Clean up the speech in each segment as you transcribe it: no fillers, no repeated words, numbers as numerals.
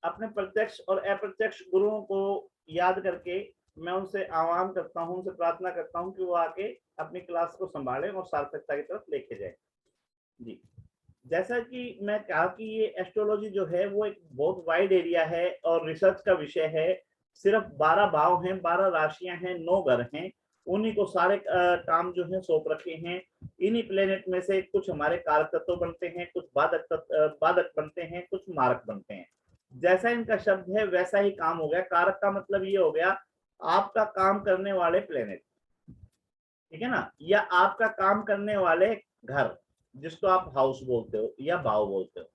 अपने प्रत्यक्ष और अप्रत्यक्ष गुरुओं को याद करके मैं उनसे आह्वान करता हूँ, उनसे प्रार्थना करता हूँ कि वो आके अपनी क्लास को संभालें और सार्थकता की तरफ लेके जाए। जी, जैसा कि मैं कहा कि ये एस्ट्रोलॉजी जो है वो एक बहुत वाइड एरिया है और रिसर्च का विषय है। सिर्फ 12 भाव हैं, 12 राशियां हैं, 9 घर हैं, उन्हीं को सारे काम जो है सौंप रखे हैं। इन्हीं प्लेनेट में से कुछ हमारे कारक तत्व बनते हैं, कुछ बाधक बनते हैं, कुछ मारक बनते हैं। जैसा इनका शब्द है वैसा ही काम हो गया। कारक का मतलब ये हो गया आपका काम करने वाले प्लेनेट, ठीक है ना, या आपका काम करने वाले घर, जिसको आप हाउस बोलते हो या भाव बोलते हो,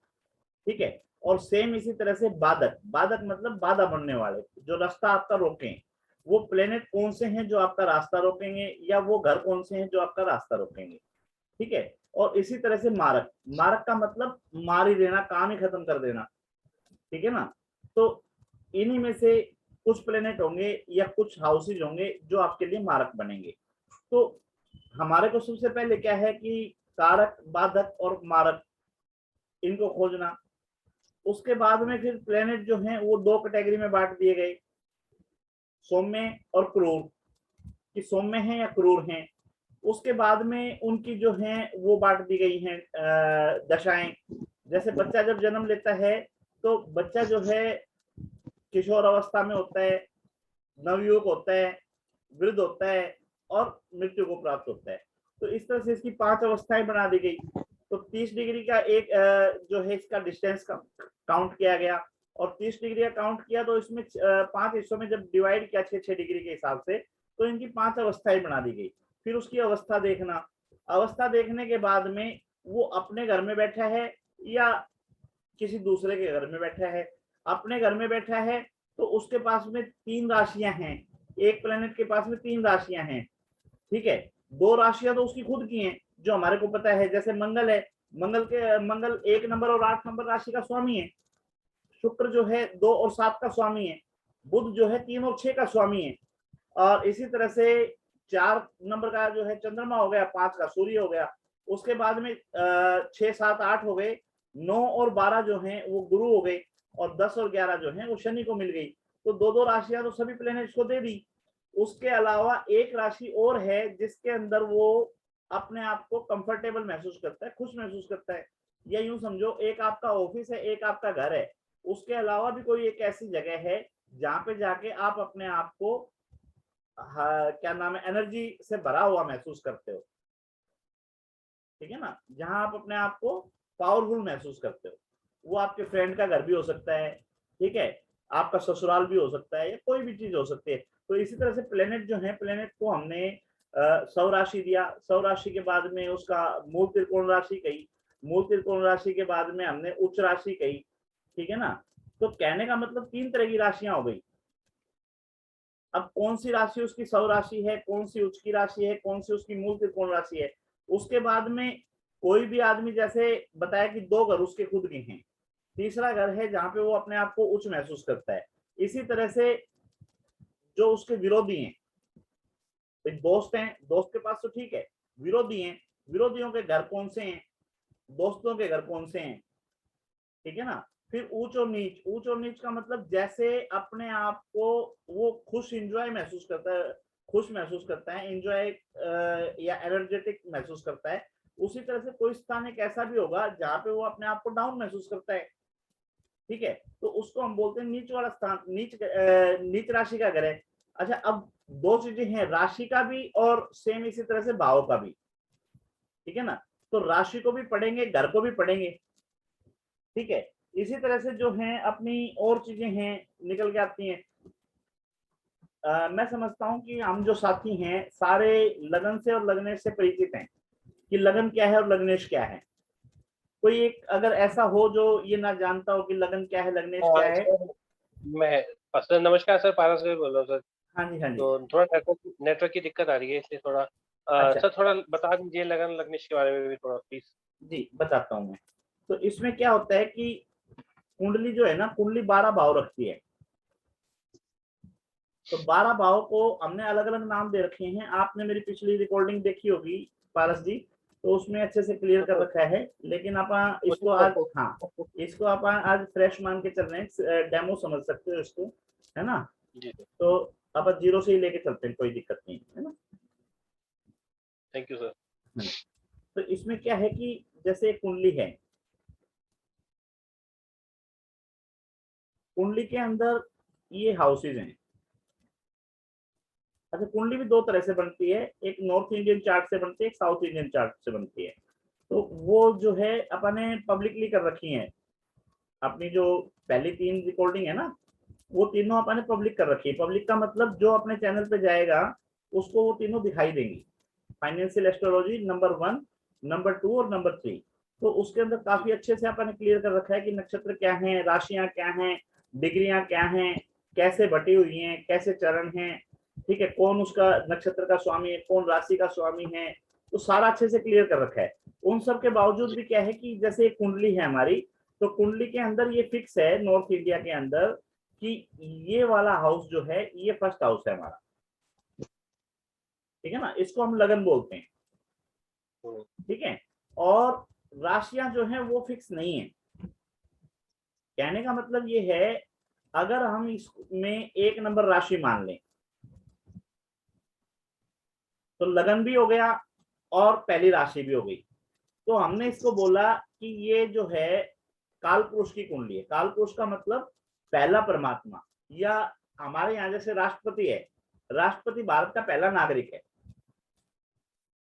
ठीक है। और सेम इसी तरह से बाधक, बाधक मतलब बाधा बनने वाले, जो रास्ता आपका रोकें। वो प्लेनेट कौन से हैं जो आपका रास्ता रोकेंगे, या वो घर कौन से हैं जो आपका रास्ता रोकेंगे, ठीक है। और इसी तरह से मारक, मारक का मतलब मार ही देना, काम ही खत्म कर देना, ठीक है ना। तो इन्हीं में से कुछ प्लेनेट होंगे या कुछ हाउसेज होंगे जो आपके लिए मारक बनेंगे। तो हमारे को सबसे पहले क्या है कि कारक, बाधक और मारक, इनको खोजना। उसके बाद में फिर प्लेनेट जो हैं वो दो कैटेगरी में बांट दिए गए, सौम्य और क्रूर, कि सौम्य हैं या क्रूर हैं। उसके बाद में उनकी जो है वो बांट दी गई हैं दशाएं। जैसे बच्चा जब जन्म लेता है तो बच्चा जो है किशोर अवस्था में होता है, नवयुवक होता है, वृद्ध होता है और मृत्यु को प्राप्त होता है। तो इस तरह से इसकी 5 अवस्थाएं बना दी गई। तो 30 डिग्री का एक जो है इसका डिस्टेंस का काउंट किया गया, और 30 डिग्री का काउंट किया तो इसमें 5 हिस्सों में जब डिवाइड किया 6-6 डिग्री के हिसाब से, तो इनकी 5 अवस्थाएं बना दी गई। फिर उसकी अवस्था देखना, अवस्था देखने के बाद में वो अपने घर में बैठा है या किसी दूसरे के घर में बैठा है। अपने घर में बैठा है तो उसके पास में 3 राशियां हैं, एक प्लेनेट के पास में 3 राशियां हैं, ठीक है। 2 राशियां तो उसकी खुद की हैं जो हमारे को पता है, जैसे मंगल है, मंगल 1 नंबर और 8 नंबर राशि का स्वामी है। शुक्र जो है 2 और 7 का स्वामी है। बुध जो है 3 और 6 का स्वामी है। और इसी तरह से 4 नंबर का जो है चंद्रमा हो गया, 5 का सूर्य हो गया। उसके बाद में 6, 7, 8 हो गए, 9 और 12 जो हैं वो गुरु हो गए, और 10 और 11 जो हैं वो शनि को मिल गई। तो 2-2 राशियां तो सभी प्लेनेट्स को दे दी। उसके अलावा एक राशि और है जिसके अंदर वो अपने आप को कंफर्टेबल महसूस करता है, खुश महसूस करता है। या यूं समझो, एक आपका ऑफिस है, एक आपका घर है, उसके अलावा भी कोई एक ऐसी जगह है जहां पे जाके आप अपने आप को क्या नाम है, एनर्जी से भरा हुआ महसूस करते हो, ठीक है ना, जहां आप अपने आप को पावरफुल महसूस करते हो। वो आपके फ्रेंड का घर भी हो सकता है, ठीक है, आपका ससुराल भी हो सकता है, या कोई भी चीज हो सकती है। तो इसी तरह से प्लेनेट जो है, प्लेनेट को हमने सौ राशि दिया, सौ राशि के बाद में उसका मूल त्रिकोण राशि कही, मूल त्रिकोण राशि के बाद में हमने उच्च राशि कही, ठीक है ना। तो कहने का मतलब 3 तरह की राशियां हो गई। अब कौन सी राशि उसकी सौ राशि है, कौन सी उच्च की राशि है, कौन सी उसकी मूल त्रिकोण राशि है। उसके बाद में कोई भी आदमी, जैसे बताया कि 2 घर उसके खुद के हैं, तीसरा घर है जहां पे वो अपने आप को उच्च महसूस करता है। इसी तरह से जो उसके विरोधी हैं, दोस्त हैं, दोस्त के पास तो ठीक है, विरोधी हैं, विरोधियों के घर कौन से हैं, दोस्तों के घर कौन से हैं, ठीक है ना। फिर ऊंच और नीच, ऊंच और नीच का मतलब जैसे अपने आप को वो खुश इंजॉय महसूस करता है, खुश महसूस करता है, इंजॉय या एनर्जेटिक महसूस करता है। उसी तरह से कोई स्थान एक ऐसा भी होगा जहां पे वो अपने आप को डाउन महसूस करता है, ठीक है, तो उसको हम बोलते हैं नीच वाला स्थान, नीच राशि का घर है। अच्छा, अब 2 चीजें हैं, राशि का भी और सेम इसी तरह से भाव का भी, ठीक है ना। तो राशि को भी पढ़ेंगे, घर को भी पढ़ेंगे, ठीक है। इसी तरह से जो है अपनी और चीजें हैं निकल के आती हैं। मैं समझता हूं कि हम जो साथी हैं सारे लगन से और लगनेश से परिचित हैं, कि लगन क्या है और लगनेश क्या है। कोई एक अगर ऐसा हो जो ये ना जानता हो कि लगन क्या है, लगनेश क्या है। सर मैं सर नमस्कार सर, पारस से बोल रहा हूँ सर। हाँ जी, हाँ जी। तो थोड़ा नेटवर्क की दिक्कत आ रही है, इसलिए थोड़ा अच्छा, सर थोड़ा बता दीजिए लगन लगनेश के बारे में भी थोड़ा प्लीज। जी बताता हूँ मैं। तो इसमें क्या होता है कि कुंडली जो है ना, कुंडली 12 भाव रखती है। तो 12 भाव को हमने अलग अलग नाम दे रखे हैं। आपने मेरी पिछली रिकॉर्डिंग देखी होगी पारस जी, तो उसमें अच्छे से क्लियर कर रखा है, लेकिन अपन इसको आज, हाँ इसको अपन आज फ्रेश मान के चल रहे हैं, डेमो समझ सकते हो इसको, है ना। जी तो अपन जीरो से ही लेके चलते हैं, कोई दिक्कत नहीं है ना। Thank you sir. तो इसमें क्या है कि जैसे एक कुंडली है, कुंडली के अंदर ये हाउसेज हैं। अच्छा, कुंडली भी दो तरह से बनती है, एक नॉर्थ इंडियन चार्ट से बनती है, एक साउथ इंडियन चार्ट से बनती है। तो वो जो है अपने पब्लिकली कर रखी है, अपनी जो पहली 3 रिकॉर्डिंग है ना, वो तीनों अपने पब्लिक कर रखी है। पब्लिक का मतलब जो अपने चैनल पे जाएगा उसको वो तीनों दिखाई देंगी। फाइनेंशियल एस्ट्रोलॉजी नंबर 1, नंबर 2 और नंबर 3। तो उसके अंदर काफी अच्छे से अपने क्लियर कर रखा है कि नक्षत्र क्या है, राशियां क्या हैं, डिग्रियां क्या हैं, कैसे बटी हुई हैं, कैसे चरण हैं, ठीक है, कौन उसका नक्षत्र का स्वामी है, कौन राशि का स्वामी है, तो सारा अच्छे से क्लियर कर रखा है। उन सब के बावजूद भी क्या है कि जैसे एक कुंडली है हमारी, तो कुंडली के अंदर ये फिक्स है नॉर्थ इंडिया के अंदर कि ये वाला हाउस जो है ये फर्स्ट हाउस है हमारा, ठीक है ना, इसको हम लगन बोलते हैं, ठीक है। और राशियां जो है वो फिक्स नहीं है। कहने का मतलब ये है, अगर हम इसमें 1 नंबर राशि मान लें तो लगन भी हो गया और पहली राशि भी हो गई। तो हमने इसको बोला कि ये जो है काल पुरुष की कुंडली है। काल पुरुष का मतलब पहला परमात्मा, या हमारे यहाँ जैसे राष्ट्रपति है, राष्ट्रपति भारत का पहला नागरिक है,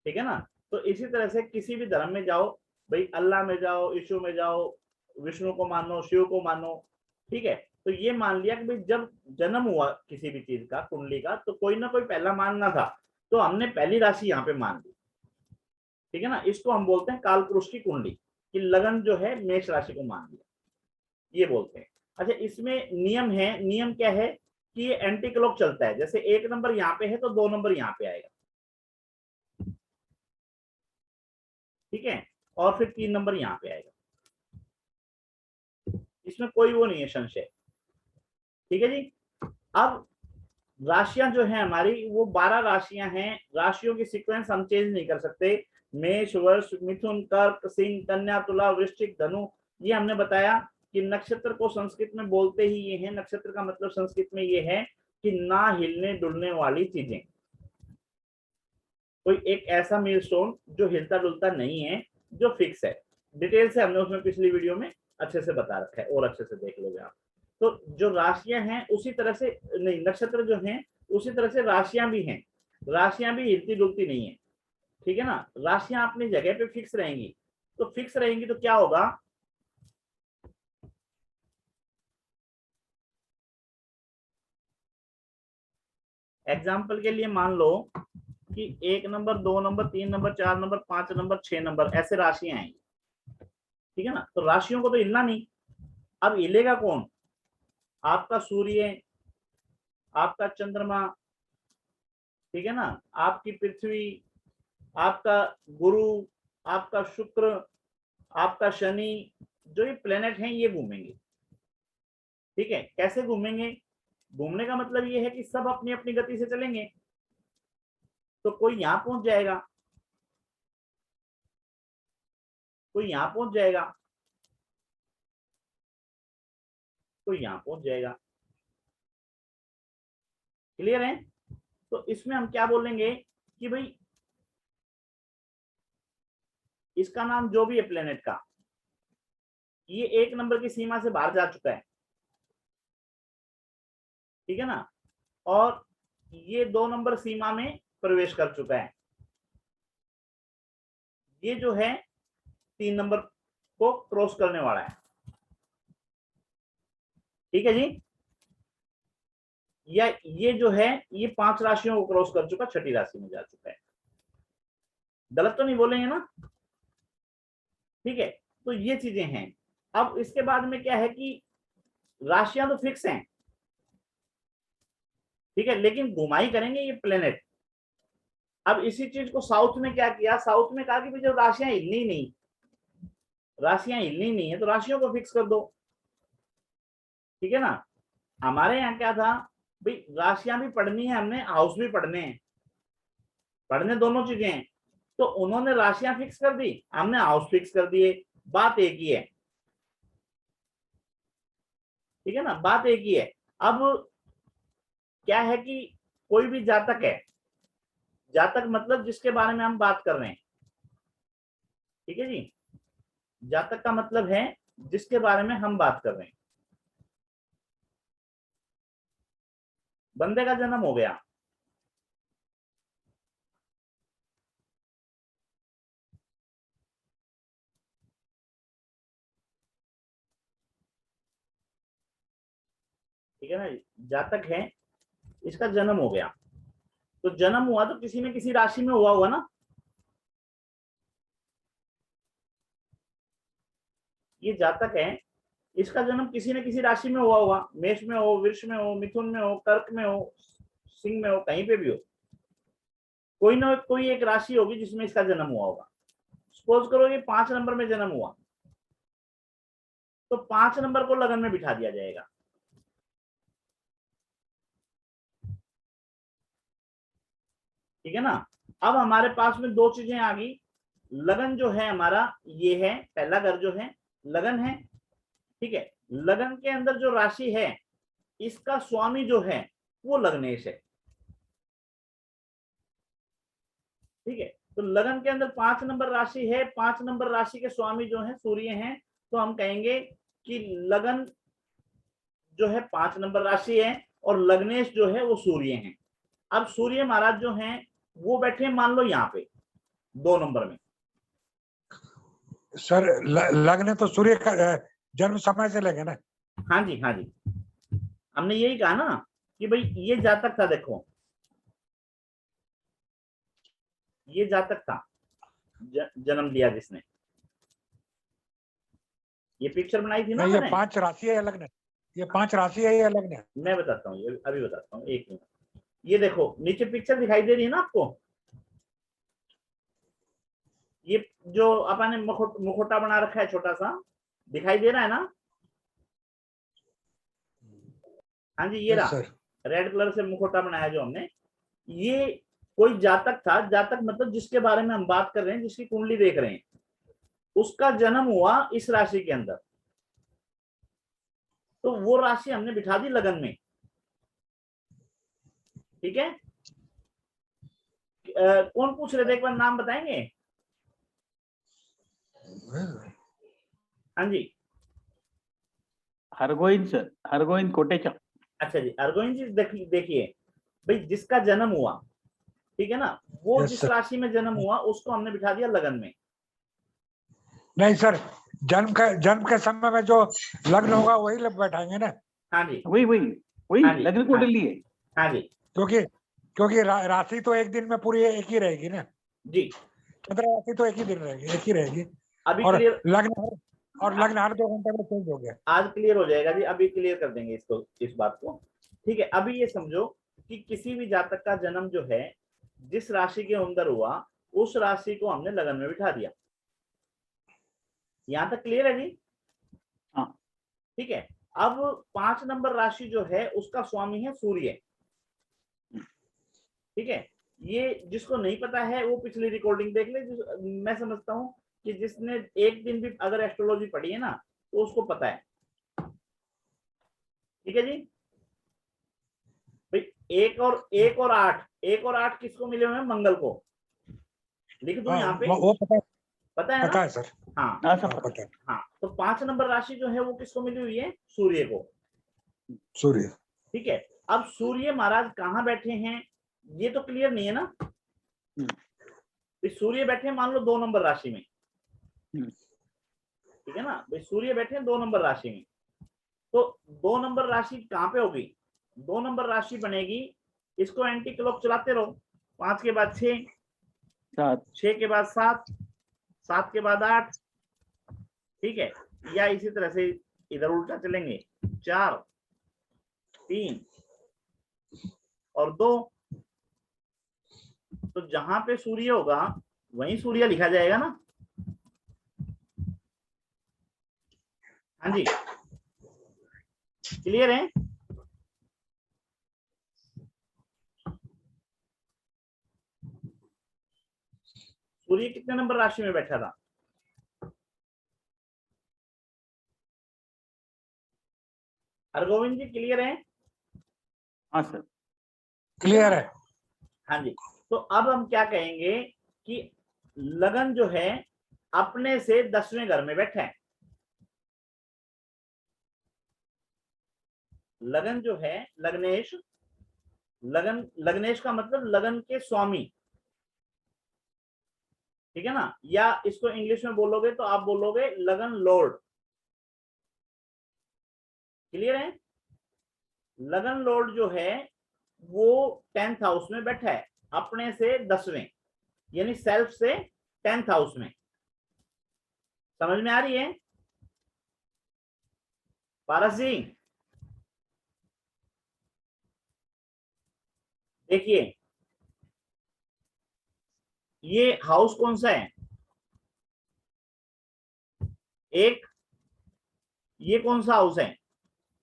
ठीक है ना। तो इसी तरह से किसी भी धर्म में जाओ, भाई अल्लाह में जाओ, यीशु में जाओ, विष्णु को मानो, शिव को मानो, ठीक है। तो ये मान लिया कि भाई जब जन्म हुआ किसी भी चीज का, कुंडली का, तो कोई ना कोई पहला मानना था, तो हमने पहली राशि यहाँ पे मान ली, ठीक है ना। इसको हम बोलते हैं काल पुरुष की कुंडली, कि लगन जो है मेष राशि को मान लिया, ये बोलते हैं। अच्छा, इसमें नियम है, नियम क्या है कि ये एंटी क्लॉक चलता है। जैसे 1 नंबर यहाँ पे है तो 2 नंबर यहाँ पे आएगा, ठीक है, और फिर 3 नंबर यहाँ पे आएगा। इसमें कोई वो नहीं है संशय, ठीक है जी। अब राशियां जो है हमारी वो 12 राशियां हैं। राशियों की सीक्वेंस हम चेंज नहीं कर सकते। मेष, वृष, मिथुन, कर्क, सिंह, कन्या, तुला, वृश्चिक, धनु, ये हमने बताया कि नक्षत्र को संस्कृत में बोलते ही ये है। नक्षत्र का मतलब संस्कृत में ये है कि ना हिलने डुलने वाली चीजें, कोई एक ऐसा मीलस्टोन जो हिलता डुलता नहीं है, जो फिक्स है। डिटेल से हमने उसमें पिछली वीडियो में अच्छे से बता रखा है, और अच्छे से देख लोगे आप। तो जो राशियां हैं उसी तरह से, नहीं, नक्षत्र जो हैं उसी तरह से राशियां भी हैं। राशियां भी हिलती डुलती नहीं है, ठीक है ना। राशियां अपनी जगह पे फिक्स रहेंगी। तो फिक्स रहेंगी तो क्या होगा, एग्जाम्पल के लिए मान लो कि 1 number, 2 number, 3 number, 4 number, 5 number, 6 number, ऐसे राशियां आएंगी, ठीक है ना। तो राशियों को तो हिलना नहीं। अब हिलेगा कौन, आपका सूर्य, आपका चंद्रमा, ठीक है ना, आपकी पृथ्वी, आपका गुरु, आपका शुक्र, आपका शनि, जो ये प्लेनेट हैं ये घूमेंगे, ठीक है। कैसे घूमेंगे, घूमने का मतलब ये है कि सब अपनी अपनी गति से चलेंगे। तो कोई यहां पहुंच जाएगा, कोई यहां पहुंच जाएगा, कोई यहां पहुंच जाएगा। क्लियर है। तो इसमें हम क्या बोलेंगे कि भाई इसका नाम जो भी है प्लेनेट का, ये 1 नंबर की सीमा से बाहर जा चुका है, ठीक है ना, और ये 2 नंबर सीमा में प्रवेश कर चुका है। ये जो है 3 नंबर को क्रॉस करने वाला है, ठीक है जी। या ये जो है ये 5 राशियों को क्रॉस कर चुका, 6ठी राशि में जा चुका है। गलत तो नहीं बोलेंगे ना, ठीक है। तो ये चीजें हैं। अब इसके बाद में क्या है कि राशियां तो फिक्स हैं, ठीक है, लेकिन घुमाई करेंगे ये प्लेनेट। अब इसी चीज को साउथ में क्या किया, साउथ में कहा कि भाई जब राशियां हिलनी नहीं, राशियां हिलनी नहीं है तो राशियों को फिक्स कर दो, ठीक है ना। हमारे यहाँ क्या था, भाई राशियां भी पढ़नी है हमने, हाउस भी पढ़ने हैं, पढ़ने दोनों चीजें हैं। तो उन्होंने राशियां फिक्स कर दी, हमने हाउस फिक्स कर दिए, बात एक ही है, ठीक है ना, बात एक ही है। अब क्या है कि कोई भी जातक है, जातक मतलब जिसके बारे में हम बात कर रहे हैं, ठीक है जी, जातक का मतलब है जिसके बारे में हम बात कर रहे हैं। बंदे का जन्म हो गया, ठीक है ना, जातक है, इसका जन्म हो गया, तो जन्म हुआ तो किसी न किसी राशि में हुआ होगा ना, ये जातक है, इसका जन्म किसी न किसी राशि में हुआ होगा, मेष में हो, वृष में हो, मिथुन में हो, कर्क में हो, सिंह में हो, कहीं पे भी हो, कोई ना कोई एक राशि होगी जिसमें इसका जन्म हुआ होगा। सपोज करो ये 5 नंबर में जन्म हुआ, तो 5 नंबर को लगन में बिठा दिया जाएगा। ठीक है ना, अब हमारे पास में दो चीजें आ गई, लगन जो है हमारा ये है, पहला घर जो है लगन है, ठीक है, लगन के अंदर जो राशि है इसका स्वामी जो है वो लग्नेश है, ठीक है, तो लगन के अंदर 5 नंबर राशि है, 5 नंबर राशि के स्वामी जो है सूर्य हैं, तो हम कहेंगे कि लगन जो है 5 नंबर राशि है और लग्नेश जो है वो सूर्य हैं। अब सूर्य महाराज जो हैं वो बैठे हैं मान लो यहाँ पे 2 नंबर में। सर लग्न तो सूर्य का जन्म समय से लेंगे ना। हाँ जी, हाँ जी, हमने यही कहा ना कि भाई ये जातक था, देखो ये जातक था, जन्म लिया जिसने, ये पिक्चर बनाई थी ना नहीं, ये मैंने, 5 राशि है या लग्न, ये 5 राशि है या लग्न है? मैं बताता हूँ, ये अभी बताता हूँ, एक मिनट, ये देखो नीचे पिक्चर दिखाई दे रही है ना आपको, ये जो अपन ने मुखोटा बना रखा है छोटा सा, दिखाई दे रहा है ना? हाँ जी, ये रहा, रेड कलर से मुखोटा बनाया जो हमने, ये कोई जातक था, जातक मतलब जिसके बारे में हम बात कर रहे हैं, जिसकी कुंडली देख रहे हैं, उसका जन्म हुआ इस राशि के अंदर, तो वो राशि हमने बिठा दी लगन में, ठीक है। कौन पूछ रहे थे, एक बार नाम बताएंगे? हाँ जी, हरगोविंद सर, हरगोविंद कोटेचा। अच्छा जी, अर्गोविंद जी देखिए भाई, जिसका जन्म हुआ, ठीक है ना, वो जिस राशि में जन्म हुआ उसको हमने बिठा दिया लगन में। नहीं सर, जन्म के समय में जो लग्न होगा वही लग बैठाएंगे ना। हाँ जी, वही हाँ जी, लग्न कुंडली है। हाँ जी, क्योंकि राशि तो एक दिन में पूरी एक ही रहेगी ना जी, चंद्र राशि तो एक ही दिन रहेगी, एक ही रहेगी। अभी और क्लियर, लग्न हर 2 घंटे में चेंज हो गया। आज क्लियर हो जाएगा जी, अभी क्लियर कर देंगे इसको, इस बात को, ठीक है। अभी ये समझो कि किसी भी जातक का जन्म जो है जिस राशि के अंदर हुआ उस राशि को हमने लगन में बिठा दिया, यहां तक क्लियर है जी? हाँ, ठीक है। अब 5 नंबर राशि जो है उसका स्वामी है सूर्य, ठीक है, ये जिसको नहीं पता है वो पिछली रिकॉर्डिंग देख ले, मैं समझता हूं कि जिसने एक दिन भी अगर एस्ट्रोलॉजी पढ़ी है ना तो उसको पता है, ठीक है जी भाई। 1 और 8 किसको मिले हुए हैं? मंगल को, लिख दो यहाँ पे, वो पता है ना? पता है सर। हाँ, पता है। हाँ, तो 5 नंबर राशि जो है वो किसको मिली हुई है? सूर्य को, सूर्य। ठीक है। अब सूर्य महाराज कहाँ बैठे हैं ये तो क्लियर नहीं है ना, सूर्य बैठे हैं मान लो 2 नंबर राशि में, ठीक है ना भाई, सूर्य बैठे हैं 2 नंबर राशि में, तो 2 नंबर राशि कहाँ पे होगी? 2 नंबर राशि बनेगी, इसको एंटी क्लॉक चलाते रहो, 5 के बाद 6, 6 के बाद 7, 7 के बाद 8, ठीक है, या इसी तरह से इधर उल्टा चलेंगे, 4, 3 और 2, तो जहां पे सूर्य होगा वहीं सूर्य लिखा जाएगा ना। हाँ जी, क्लियर है? सूर्य कितने नंबर राशि में बैठा था? हरगोविंद जी क्लियर है? हाँ सर। क्लियर है। हाँ जी। तो अब हम क्या कहेंगे कि लगन जो है अपने से 10वें घर में बैठा है। लगन जो है, लग्नेश, लगन, लग्नेश का मतलब लगन के स्वामी, ठीक है ना? या इसको इंग्लिश में बोलोगे तो आप बोलोगे लगन लॉर्ड। क्लियर है? लगन लॉर्ड जो है वो 10th हाउस में बैठा है, अपने से 10वें, यानी सेल्फ से 10th हाउस में। समझ में आ रही है पारस जी? देखिए ये हाउस कौन सा है? एक, ये कौन सा हाउस है?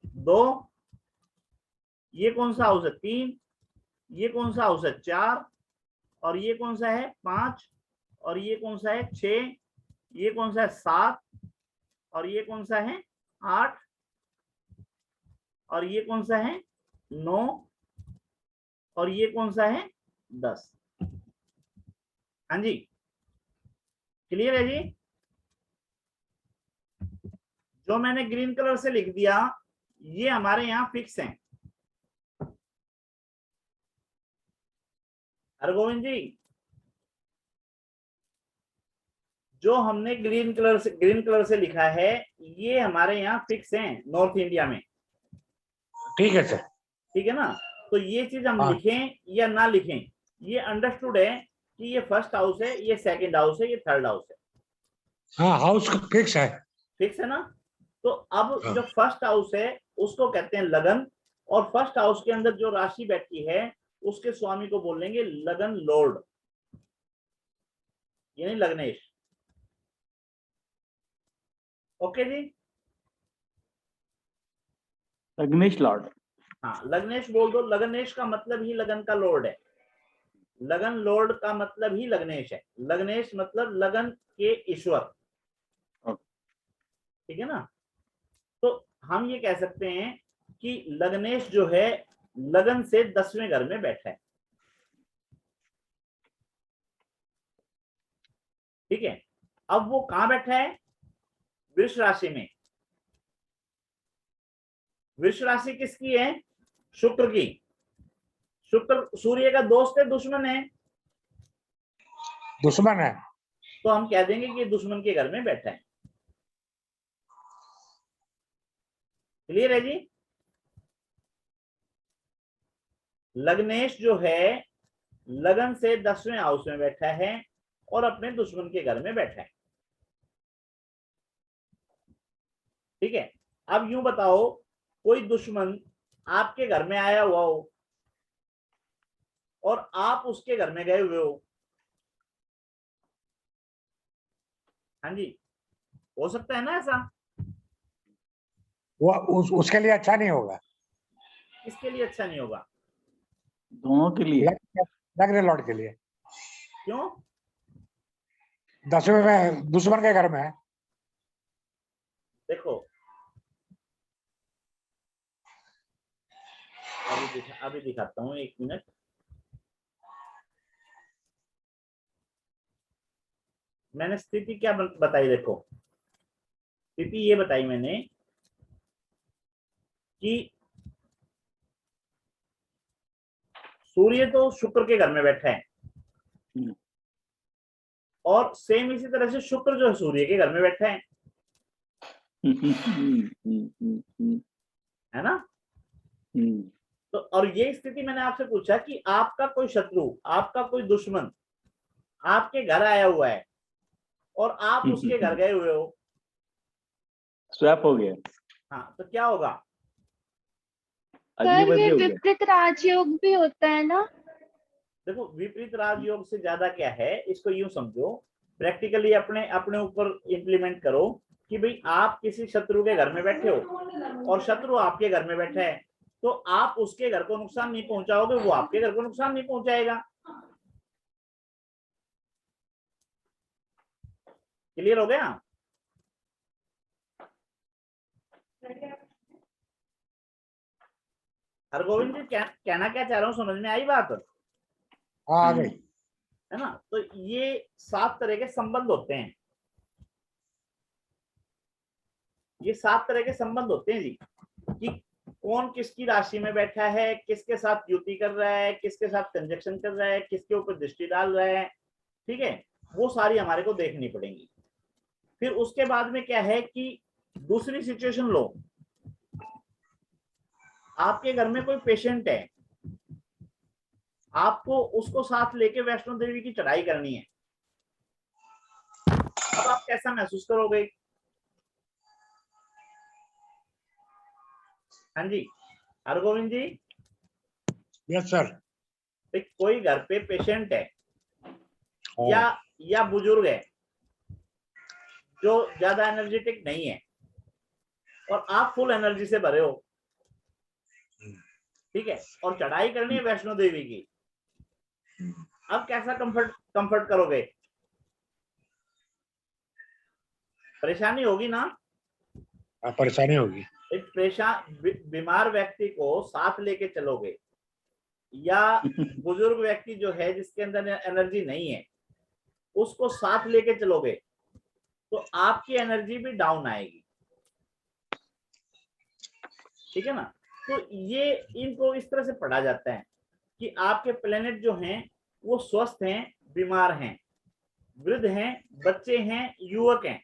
2, ये कौन सा हाउस है? 3, ये कौन सा हाउस है? 4, और ये कौन सा है? 5, और ये कौन सा है? 6, ये कौन सा है? 7, और ये कौन सा है? 8, और ये कौन सा है? 9, और ये कौन सा है? 10। हाँ जी, क्लियर है जी? जो मैंने ग्रीन कलर से लिख दिया ये हमारे यहाँ फिक्स है। हरगोविंद जी, जो हमने ग्रीन कलर से लिखा है ये हमारे यहाँ फिक्स है नॉर्थ इंडिया में। ठीक है सर। ठीक है ना? तो ये चीज हम हाँ। लिखें या ना लिखें, ये अंडरस्टूड है कि ये फर्स्ट हाउस है, ये सेकंड हाउस है, ये थर्ड हाउस है। हाँ, हाउस फिक्स है। फिक्स है ना? तो अब हाँ। जो फर्स्ट हाउस है उसको कहते हैं लगन, और फर्स्ट हाउस के अंदर जो राशि बैठी है उसके स्वामी को बोलेंगे लगन लॉर्ड, यानी लग्नेश। ओके जी? लग्नेश लॉर्ड। हाँ, लग्नेश बोल दो। लगनेश का मतलब ही लगन का लॉर्ड है। लगन लॉर्ड का मतलब ही लग्नेश है। लग्नेश मतलब लगन के ईश्वर। ठीक है ना? तो हम ये कह सकते हैं कि लग्नेश जो है लगन से 10वें घर में बैठा है। ठीक है? अब वो कहां बैठा है? वृष राशि में। वृष राशि किसकी है? शुक्र की। शुक्र सूर्य का दोस्त है, दुश्मन है? दुश्मन है। तो हम कह देंगे कि दुश्मन के घर में बैठा है। क्लियर है जी? लग्नेश जो है लगन से 10वें हाउस में बैठा है और अपने दुश्मन के घर में बैठा है। ठीक है? अब यूं बताओ, कोई दुश्मन आपके घर में आया हुआ हो और आप उसके घर में गए हुए हो। हाँ जी, हो सकता है ना ऐसा? वो उसके लिए अच्छा नहीं होगा। किसके लिए अच्छा नहीं होगा? दोनों के लिए। लगने लौट के लिए। क्यों? 10वें में दुश्मन के घर में है। देखो अभी दिखाता हूँ, 1 मिनट। मैंने स्थिति क्या बताई? देखो स्थिति ये बताई मैंने कि सूर्य तो शुक्र के घर में बैठा है, और सेम इसी तरह से शुक्र जो है सूर्य के घर में बैठा है है ना? तो और ये स्थिति मैंने आपसे पूछा कि आपका कोई शत्रु, आपका कोई दुश्मन आपके घर आया हुआ है और आप उसके घर गए हुए हो। स्वैप हो गया। हाँ, तो क्या होगा? अगली सर ये बदली हो गया। विपरीत राजयोग भी होता है ना? देखो विपरीत राजयोग से ज्यादा क्या है, इसको यूं समझो, प्रैक्टिकली अपने अपने ऊपर इंप्लीमेंट करो कि भाई आप किसी शत्रु के घर में बैठे हो और शत्रु आपके घर में बैठा है, तो आप उसके घर को नुकसान नहीं पहुंचाओगे, वो आपके घर को नुकसान नहीं पहुंचाएगा। क्लियर हो गया? हरगोविंद जी कहना क्या चाह रहा हूँ, समझ में आई बात? हाँ आ गई। है ना? तो ये 7 तरह के संबंध होते हैं, ये 7 तरह के संबंध होते हैं जी, कि कौन किसकी राशि में बैठा है, किसके साथ युति कर रहा है, किसके साथ कंजक्शन कर रहा है, किसके ऊपर दृष्टि डाल रहा है, ठीक है, वो सारी हमारे को देखनी पड़ेंगी। फिर उसके बाद में क्या है कि दूसरी सिचुएशन लो, आपके घर में कोई पेशेंट है, आपको उसको साथ लेके वैष्णो देवी की चढ़ाई करनी है, अब आप कैसा महसूस करोगे? हाँ जी हरगोविंद जी। Yes sir. कोई घर पे पेशेंट है या बुजुर्ग है जो ज्यादा एनर्जेटिक नहीं है और आप फुल एनर्जी से भरे हो, ठीक है, और चढ़ाई करनी है वैष्णो देवी की, अब कैसा कंफर्ट करोगे? परेशानी होगी ना? परेशानी होगी। एक बीमार व्यक्ति को साथ लेके चलोगे या बुजुर्ग व्यक्ति जो है जिसके अंदर एनर्जी नहीं है उसको साथ लेके चलोगे तो आपकी एनर्जी भी डाउन आएगी, ठीक है ना? तो ये इनको इस तरह से पढ़ा जाता है कि आपके प्लेनेट जो हैं वो स्वस्थ हैं, बीमार हैं, वृद्ध हैं, बच्चे हैं, युवक हैं,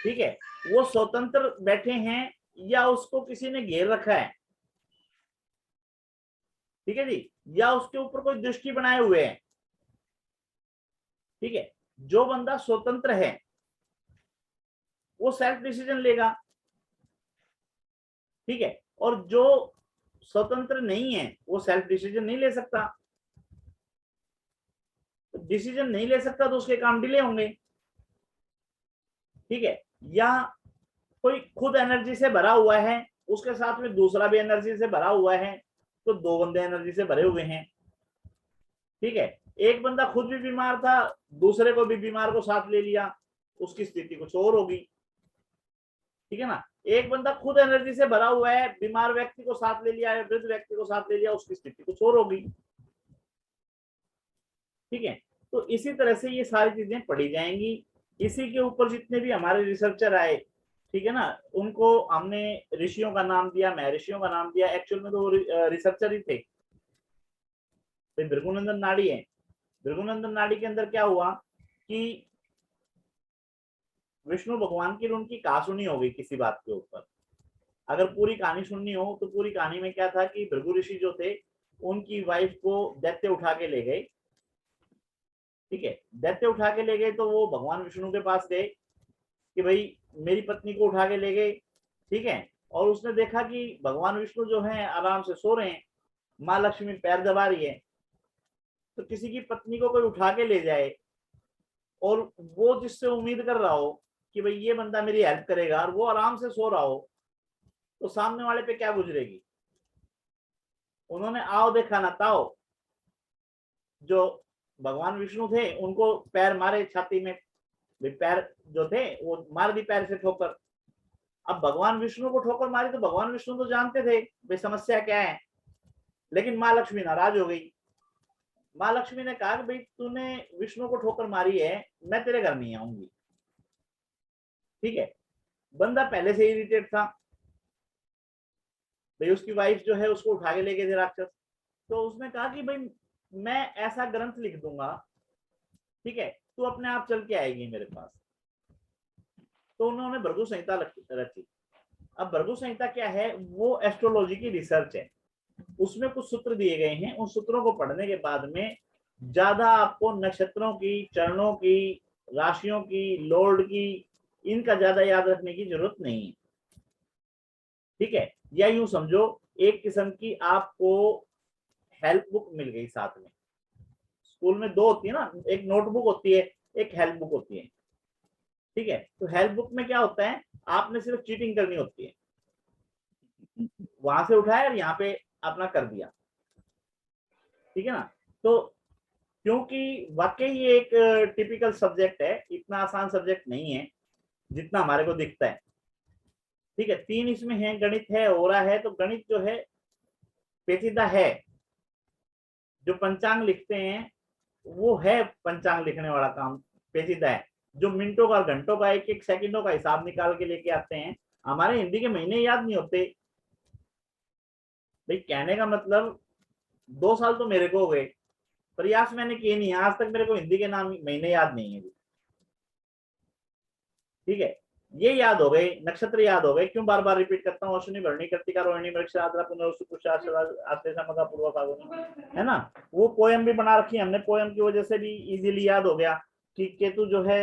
ठीक है, वो स्वतंत्र बैठे हैं या उसको किसी ने घेर रखा है, ठीक है जी, या उसके ऊपर कोई दृष्टि बनाए हुए है, ठीक है। जो बंदा स्वतंत्र है वो सेल्फ डिसीजन लेगा, ठीक है, और जो स्वतंत्र नहीं है वो सेल्फ डिसीजन नहीं ले सकता, डिसीजन नहीं ले सकता तो उसके काम डिले होंगे, ठीक है। या कोई खुद एनर्जी से भरा हुआ है, उसके साथ में दूसरा भी एनर्जी से भरा हुआ है, तो 2 बंदे एनर्जी से भरे हुए हैं, ठीक है। एक बंदा खुद भी बीमार था, दूसरे को भी बीमार को साथ ले लिया, उसकी स्थिति कुछ और होगी, ठीक है ना। एक बंदा खुद एनर्जी से भरा हुआ है, बीमार व्यक्ति को साथ ले लिया, वृद्ध व्यक्ति को साथ ले लिया, उसकी स्थिति कुछ और होगी, ठीक है। तो इसी तरह से ये सारी चीजें पढ़ी जाएंगी। इसी के ऊपर जितने भी हमारे रिसर्चर आए, ठीक है ना, उनको हमने ऋषियों का नाम दिया, महर्षियों का नाम दिया, एक्चुअल में तो वो रिसर्चर ही थे। भृगुनंदन नाड़ी है, भृगुनंदन नाड़ी के अंदर क्या हुआ कि विष्णु भगवान की उनकी कहासुनी हो गई किसी बात के ऊपर। अगर पूरी कहानी सुननी हो तो पूरी कहानी में क्या था कि भृगु ऋषि जो थे उनकी वाइफ को दैत्य उठा के ले गए, ठीक है, दैत्य उठा के ले गए तो वो भगवान विष्णु के पास गए कि भाई मेरी पत्नी को उठा के ले गए, ठीक है, और उसने देखा कि भगवान विष्णु जो है आराम से सो रहे हैं, माँ लक्ष्मी पैर दबा रही है, तो किसी की पत्नी को कोई उठा के ले जाए और वो जिससे उम्मीद कर रहा हो कि भाई ये बंदा मेरी हेल्प करेगा और वो आराम से सो रहा हो, तो सामने वाले पे क्या गुजरेगी? उन्होंने आओ देखा ना ताओ, जो भगवान विष्णु थे उनको पैर मारे छाती में, पैर जो थे वो मार दी पैर से ठोकर। अब भगवान विष्णु को ठोकर मारी तो भगवान विष्णु तो जानते थे भाई समस्या क्या है, लेकिन माँ लक्ष्मी नाराज हो गई। माँ लक्ष्मी ने कहा कि भाई तूने विष्णु को ठोकर मारी है, मैं तेरे घर नहीं आऊंगी, ठीक है। बंदा पहले से इरिटेट था, भाई उसकी वाइफ जो है उसको उठा के ले गए थे राक्षस, तो उसने कहा कि भाई मैं ऐसा ग्रंथ लिख दूंगा, ठीक है, तू अपने आप चल के आएगी मेरे पास। तो उन्होंने भृगु संहिता रची। अब भृगु संहिता क्या है? वो एस्ट्रोलॉजी की रिसर्च है, उसमें कुछ सूत्र दिए गए हैं, उन सूत्रों को पढ़ने के बाद में ज्यादा आपको नक्षत्रों की, चरणों की, राशियों की, लॉर्ड की, इनका ज्यादा याद रखने की जरूरत नहीं है, ठीक है। या यूं समझो एक किस्म की आपको हेल्प बुक मिल गई साथ में। स्कूल में 2 होती है ना, एक नोटबुक होती है, एक हेल्प बुक होती है, ठीक है। तो हेल्प बुक में क्या होता है, आपने सिर्फ चीटिंग करनी होती है, वहां से उठाया और यहाँ पे अपना कर दिया, ठीक है ना। तो क्योंकि वाकई ये एक टिपिकल सब्जेक्ट है, इतना आसान सब्जेक्ट नहीं है जितना हमारे को दिखता है। ठीक है, 3 इसमें है, गणित है, ओरा है, तो गणित जो है पेचीदा है। जो पंचांग लिखते हैं वो है पंचांग लिखने वाला काम पेचीदा है। जो मिनटों का, घंटों का, एक एक सेकंडों का हिसाब निकाल के लेके आते हैं, हमारे हिंदी के महीने याद नहीं होते। भाई कहने का मतलब 2 साल तो मेरे को हो गए, प्रयास मैंने किए नहीं, आज तक मेरे को हिंदी के नाम महीने याद नहीं है। ठीक है, ये याद हो गए, नक्षत्र याद हो गए, क्यों बार बार रिपीट करता हूँ? अश्विनी, भरणी, कृतिका, रोहिणी, मृगशिरा, आद्रा, पुनर्वसु, पुष्य, आश्लेषा, मघा, पूर्वा, फाल्गुनी, है ना। वो पोयम भी बना रखी है हमने, पोयम की वजह से भी इजीली याद हो गया कि केतु जो है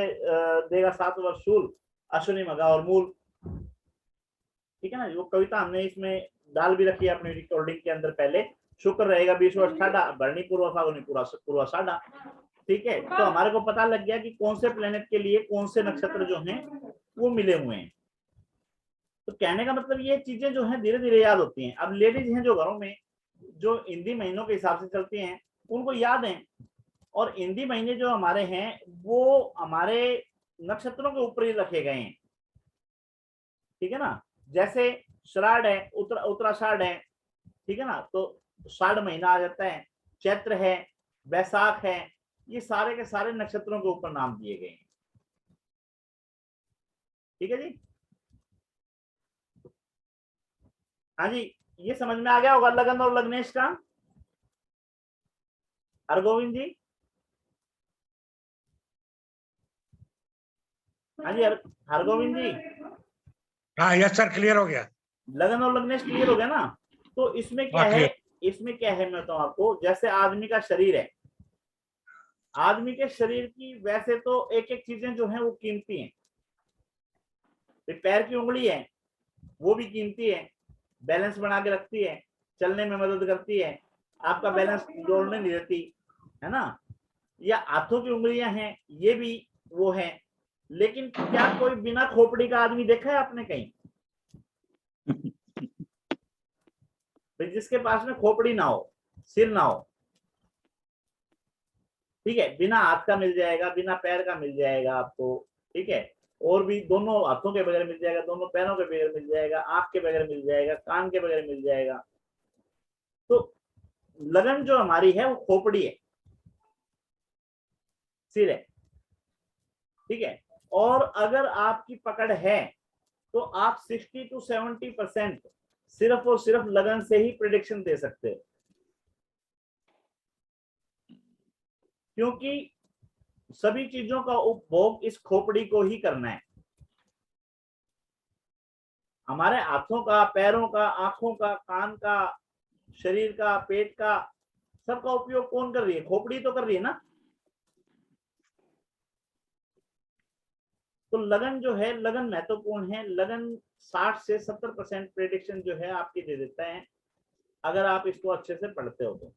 देगा 7 वर्ष शूल, अश्विनी, मघा और मूल। ठीक है ना, वो कविता हमने इसमें डाल भी रखी है अपनी रिकॉर्डिंग के अंदर पहले। शुक्र रहेगा 20 वर्ष ठाडा, भरणी, पूर्वा, फाल्गुनी, पूर्वा साडा। ठीक है, तो हमारे को पता लग गया कि कौन से प्लेनेट के लिए कौन से नक्षत्र जो हैं वो मिले हुए हैं। तो कहने का मतलब ये चीजें जो हैं धीरे धीरे याद होती हैं। अब लेडीज हैं जो घरों में जो हिंदी महीनों के हिसाब से चलती हैं, उनको याद है। और हिंदी महीने जो हमारे हैं वो हमारे नक्षत्रों के ऊपर ही रखे गए हैं। ठीक है ना, जैसे श्राद्ध है, उत्तराषाढ़ है, ठीक है ना, तो श्राद्ध महीना आ जाता है, चैत्र है, बैसाख है, ये सारे के सारे नक्षत्रों के ऊपर नाम दिए गए हैं। ठीक है जी, हाँ जी, ये समझ में आ गया होगा लगन और लग्नेश का। हरगोविंद जी, हाँ जी, हरगोविंद जी, हाँ यस सर, क्लियर हो गया। लगन और लग्नेश क्लियर हो गया ना। तो इसमें क्या हाँ, है, clear। इसमें क्या है मैं बताऊं आपको। जैसे आदमी का शरीर है, आदमी के शरीर की वैसे तो एक एक चीजें जो हैं वो कीमती हैं। पैर की उंगली है वो भी कीमती है, बैलेंस बना के रखती है, चलने में मदद करती है, आपका बैलेंस जोड़ने नहीं देती, है ना। या हाथों की उंगलियां हैं, ये भी वो है। लेकिन क्या कोई बिना खोपड़ी का आदमी देखा है आपने कहीं? जिसके पास में खोपड़ी ना हो, सिर ना हो, ठीक है, बिना हाथ का मिल जाएगा, बिना पैर का मिल जाएगा आपको। ठीक है, और भी दोनों हाथों के बगैर मिल जाएगा, दोनों पैरों के बगैर मिल जाएगा, आंख के बगैर मिल जाएगा, कान के बगैर मिल जाएगा। तो लगन जो हमारी है वो खोपड़ी है, सिर है। ठीक है, और अगर आपकी पकड़ है तो आप 60 to 70% सिर्फ और सिर्फ लगन से ही प्रिडिक्शन दे सकते हो, क्योंकि सभी चीजों का उपभोग इस खोपड़ी को ही करना है। हमारे हाथों का, पैरों का, आंखों का, कान का, शरीर का, पेट का, सबका उपयोग कौन कर रही है? खोपड़ी तो कर रही है ना। तो लगन जो है, लगन महत्वपूर्ण है। लगन 60 से 70% प्रेडिक्शन जो है आपकी दे देता है, अगर आप इसको अच्छे से पढ़ते हो तो।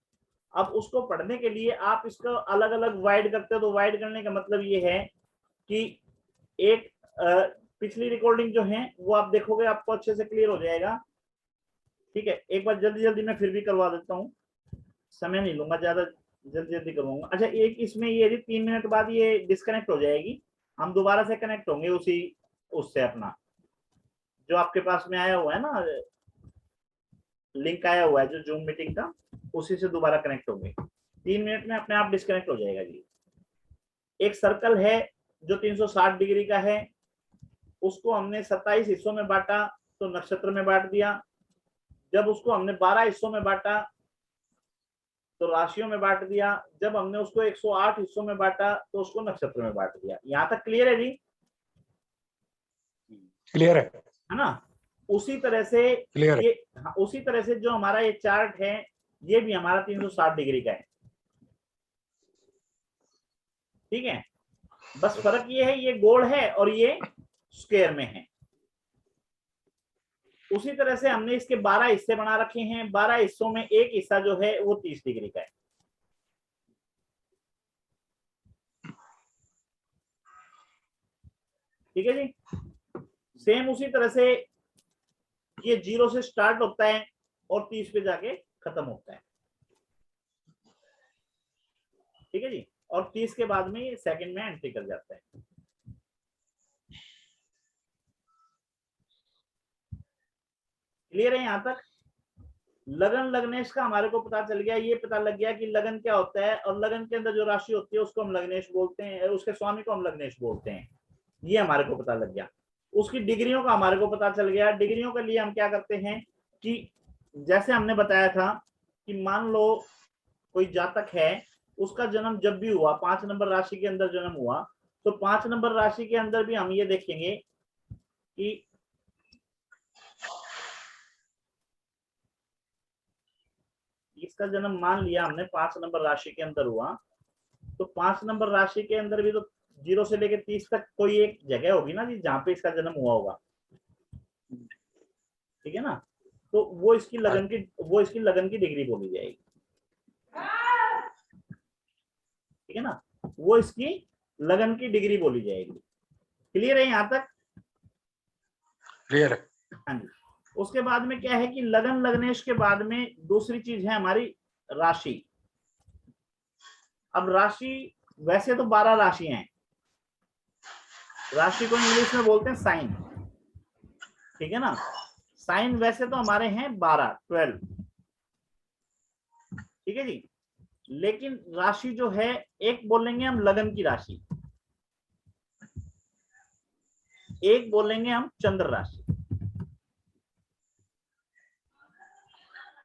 अब उसको पढ़ने के लिए आप इसको अलग अलग वाइड करते हो। तो वाइड करने का मतलब ये है कि एक पिछली रिकॉर्डिंग जो है वो आप देखोगे, आपको अच्छे से क्लियर हो जाएगा। ठीक है, एक बार जल्दी जल्दी मैं फिर भी करवा देता हूँ, समय नहीं लूंगा ज्यादा, जल्दी जल्दी करवाऊंगा। अच्छा, एक इसमें ये 3 मिनट बाद ये डिस्कनेक्ट हो जाएगी, हम दोबारा से कनेक्ट होंगे उसी उससे, अपना जो आपके पास में आया हुआ है ना, लिंक आया हुआ है जो जूम मीटिंग का, उसी से दोबारा कनेक्ट होंगे। 3 मिनट में अपने आप डिस्कनेक्ट हो जाएगा जी। एक सर्कल है जो 360 डिग्री का है, उसको हमने 27 हिस्सों में बांटा तो नक्षत्र में बांट दिया। जब उसको हमने 12 हिस्सों में बांटा तो राशियों में बांट दिया। जब हमने उसको 108 हिस्सों में बांटा तो उसको नक्षत्र में बांट दिया। यहाँ तक क्लियर है जी? क्लियर है ना। उसी तरह से क्लियर ये, उसी तरह से जो हमारा ये चार्ट है ये भी हमारा 360 डिग्री का है। ठीक है, बस फर्क ये है, ये गोल है और ये स्क्वायर में है। उसी तरह से हमने इसके 12 हिस्से बना रखे हैं। 12 हिस्सों में एक हिस्सा जो है वो 30 डिग्री का है। ठीक है जी। सेम उसी तरह से ये 0 से स्टार्ट होता है और 30 पे जाके खत्म होता है। ठीक है जी। और 30 के बाद में ये सेकंड में एंट्री कर जाता है। क्लियर है यहाँ तक? लगन लग्नेश का हमारे को पता चल गया, ये पता लग गया कि लगन क्या होता है, और लगन के अंदर जो राशि होती है उसको हम लग्नेश बोलते हैं, उसके स्वामी को हम लग्नेश बोलते हैं। ये हमारे को पता लग गया। उसकी डिग्रियों का हमारे को पता चल गया। डिग्रियों के लिए हम क्या करते हैं कि जैसे हमने बताया था कि मान लो कोई जातक है, उसका जन्म जब भी हुआ 5 नंबर राशि के अंदर जन्म हुआ, तो 5 नंबर राशि के अंदर भी हम ये देखेंगे कि इसका जन्म मान लिया हमने 5 नंबर राशि के अंदर हुआ, तो 5 नंबर राशि के अंदर भी तो 0 से लेकर 30 तक कोई एक जगह होगी ना जी जहां पे इसका जन्म हुआ होगा, ठीक है ना। तो वो इसकी लगन की डिग्री बोली जाएगी, ठीक है ना, वो इसकी लगन की डिग्री बोली जाएगी। क्लियर है यहाँ तक? क्लियर है। हाँ जी। उसके बाद में क्या है कि लगन लग्नेश के बाद में दूसरी चीज है हमारी राशि। अब राशि वैसे तो 12 राशियां हैं, राशि को इंग्लिश में बोलते हैं साइन, ठीक है ना। साइन वैसे तो हमारे हैं 12 ठीक है जी। लेकिन राशि जो है एक बोलेंगे हम लगन की राशि, एक बोलेंगे हम चंद्र राशि,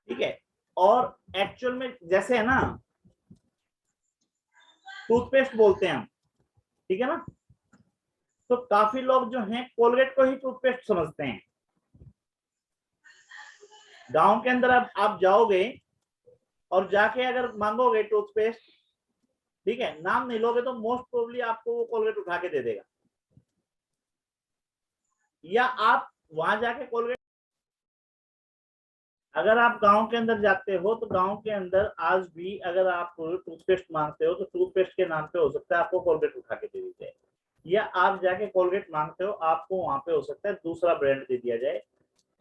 ठीक है। और एक्चुअल में जैसे है ना टूथपेस्ट बोलते हैं हम, ठीक है ना, तो काफी लोग जो हैं कोलगेट को ही टूथपेस्ट समझते हैं। गांव के अंदर अब आप जाओगे और जाके अगर मांगोगे टूथपेस्ट, ठीक है, नाम नहीं लोगे तो मोस्ट प्रोबेबली आपको वो कोलगेट उठा के दे देगा, या आप वहां जाके कोलगेट, अगर आप गांव के अंदर जाते हो तो गांव के अंदर आज भी अगर आप टूथपेस्ट मांगते हो तो टूथपेस्ट के नाम पे हो सकता है आपको कोलगेट उठा के दे दी जाए, या आप जाके कोलगेट मांगते हो आपको वहां पे हो सकता है दूसरा ब्रांड दे दिया जाए,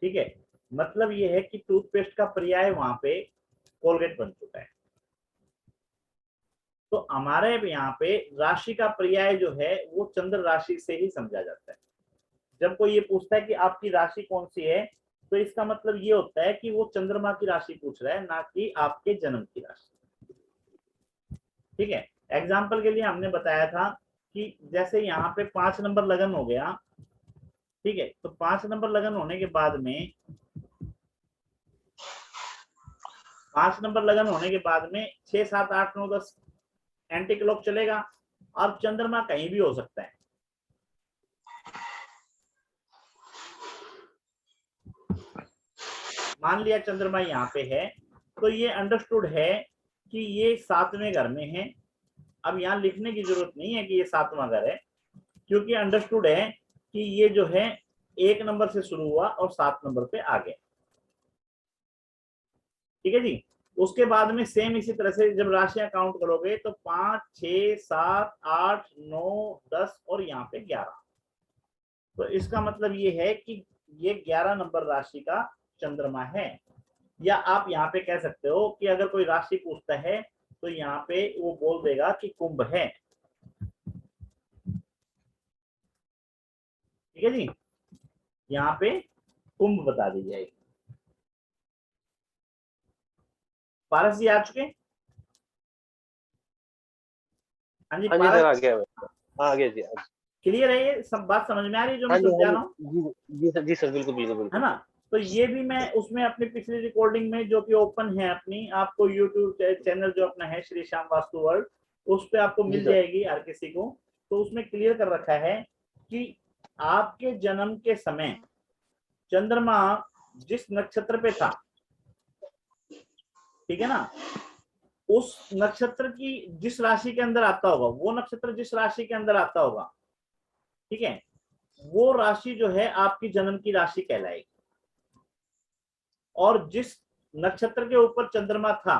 ठीक है। मतलब ये है कि टूथपेस्ट का पर्याय वहां पे कोलगेट बन चुका है। तो हमारे यहाँ पे राशि का पर्याय जो है वो चंद्र राशि से ही समझा जाता है। जब कोई ये पूछता है कि आपकी राशि कौन सी है, तो इसका मतलब ये होता है कि वो चंद्रमा की राशि पूछ रहा है, ना कि आपके जन्म की राशि, ठीक है। एग्जाम्पल के लिए हमने बताया था कि जैसे यहाँ पे 5 नंबर लगन हो गया, ठीक है, तो 5 नंबर लगन होने के बाद में 5 नंबर लगन होने के बाद में 6, 7, 8, 9, 10 एंटी क्लॉक चलेगा। अब चंद्रमा कहीं भी हो सकता है, मान लिया चंद्रमा यहाँ पे है, तो ये अंडरस्टूड है कि ये 7वें घर में है। अब यहाँ लिखने की जरूरत नहीं है कि ये 7वां घर है, क्योंकि अंडरस्टूड है कि ये जो है 1 नंबर से शुरू हुआ और 7 नंबर पे आ गया, ठीक है जी। उसके बाद में सेम इसी तरह से जब राशियां काउंट करोगे तो 5, 6, 7, 8, 9, 10 और यहाँ पे 11, तो इसका मतलब ये है कि ये 11 नंबर राशि का चंद्रमा है। या आप यहाँ पे कह सकते हो कि अगर कोई राशि पूछता है तो यहाँ पे वो बोल देगा कि कुंभ है, ठीक है जी। यहाँ पे कुंभ बता दी जाएगी। पारस जी आ चुके? हाँ जी हाँ जी सर, आ पारस, गया आ गया जी। क्लियर है? ये सब बात समझ में आ रही है जो हाँ मैं जी, समझा रहा हूँ? जी सर, बिल्कुल बिल्कुल है बिल्कुल। ना। तो ये भी मैं उसमें अपनी पिछली रिकॉर्डिंग में जो कि ओपन है अपनी, आपको यूट्यूब चैनल जो अपना है श्री श्याम वास्तु वर्ल्ड, उस पे आपको जी मिल सर। जाएगी हर किसी को। तो उसमें क्लियर कर रखा है कि आपके जन्म के समय चंद्रमा जिस नक्षत्र पे था, ठीक है ना, उस नक्षत्र की जिस राशि के अंदर आता होगा, वो नक्षत्र जिस राशि के अंदर आता होगा, ठीक है, वो राशि जो है आपकी जन्म की राशि कहलाएगी। और जिस नक्षत्र के ऊपर चंद्रमा था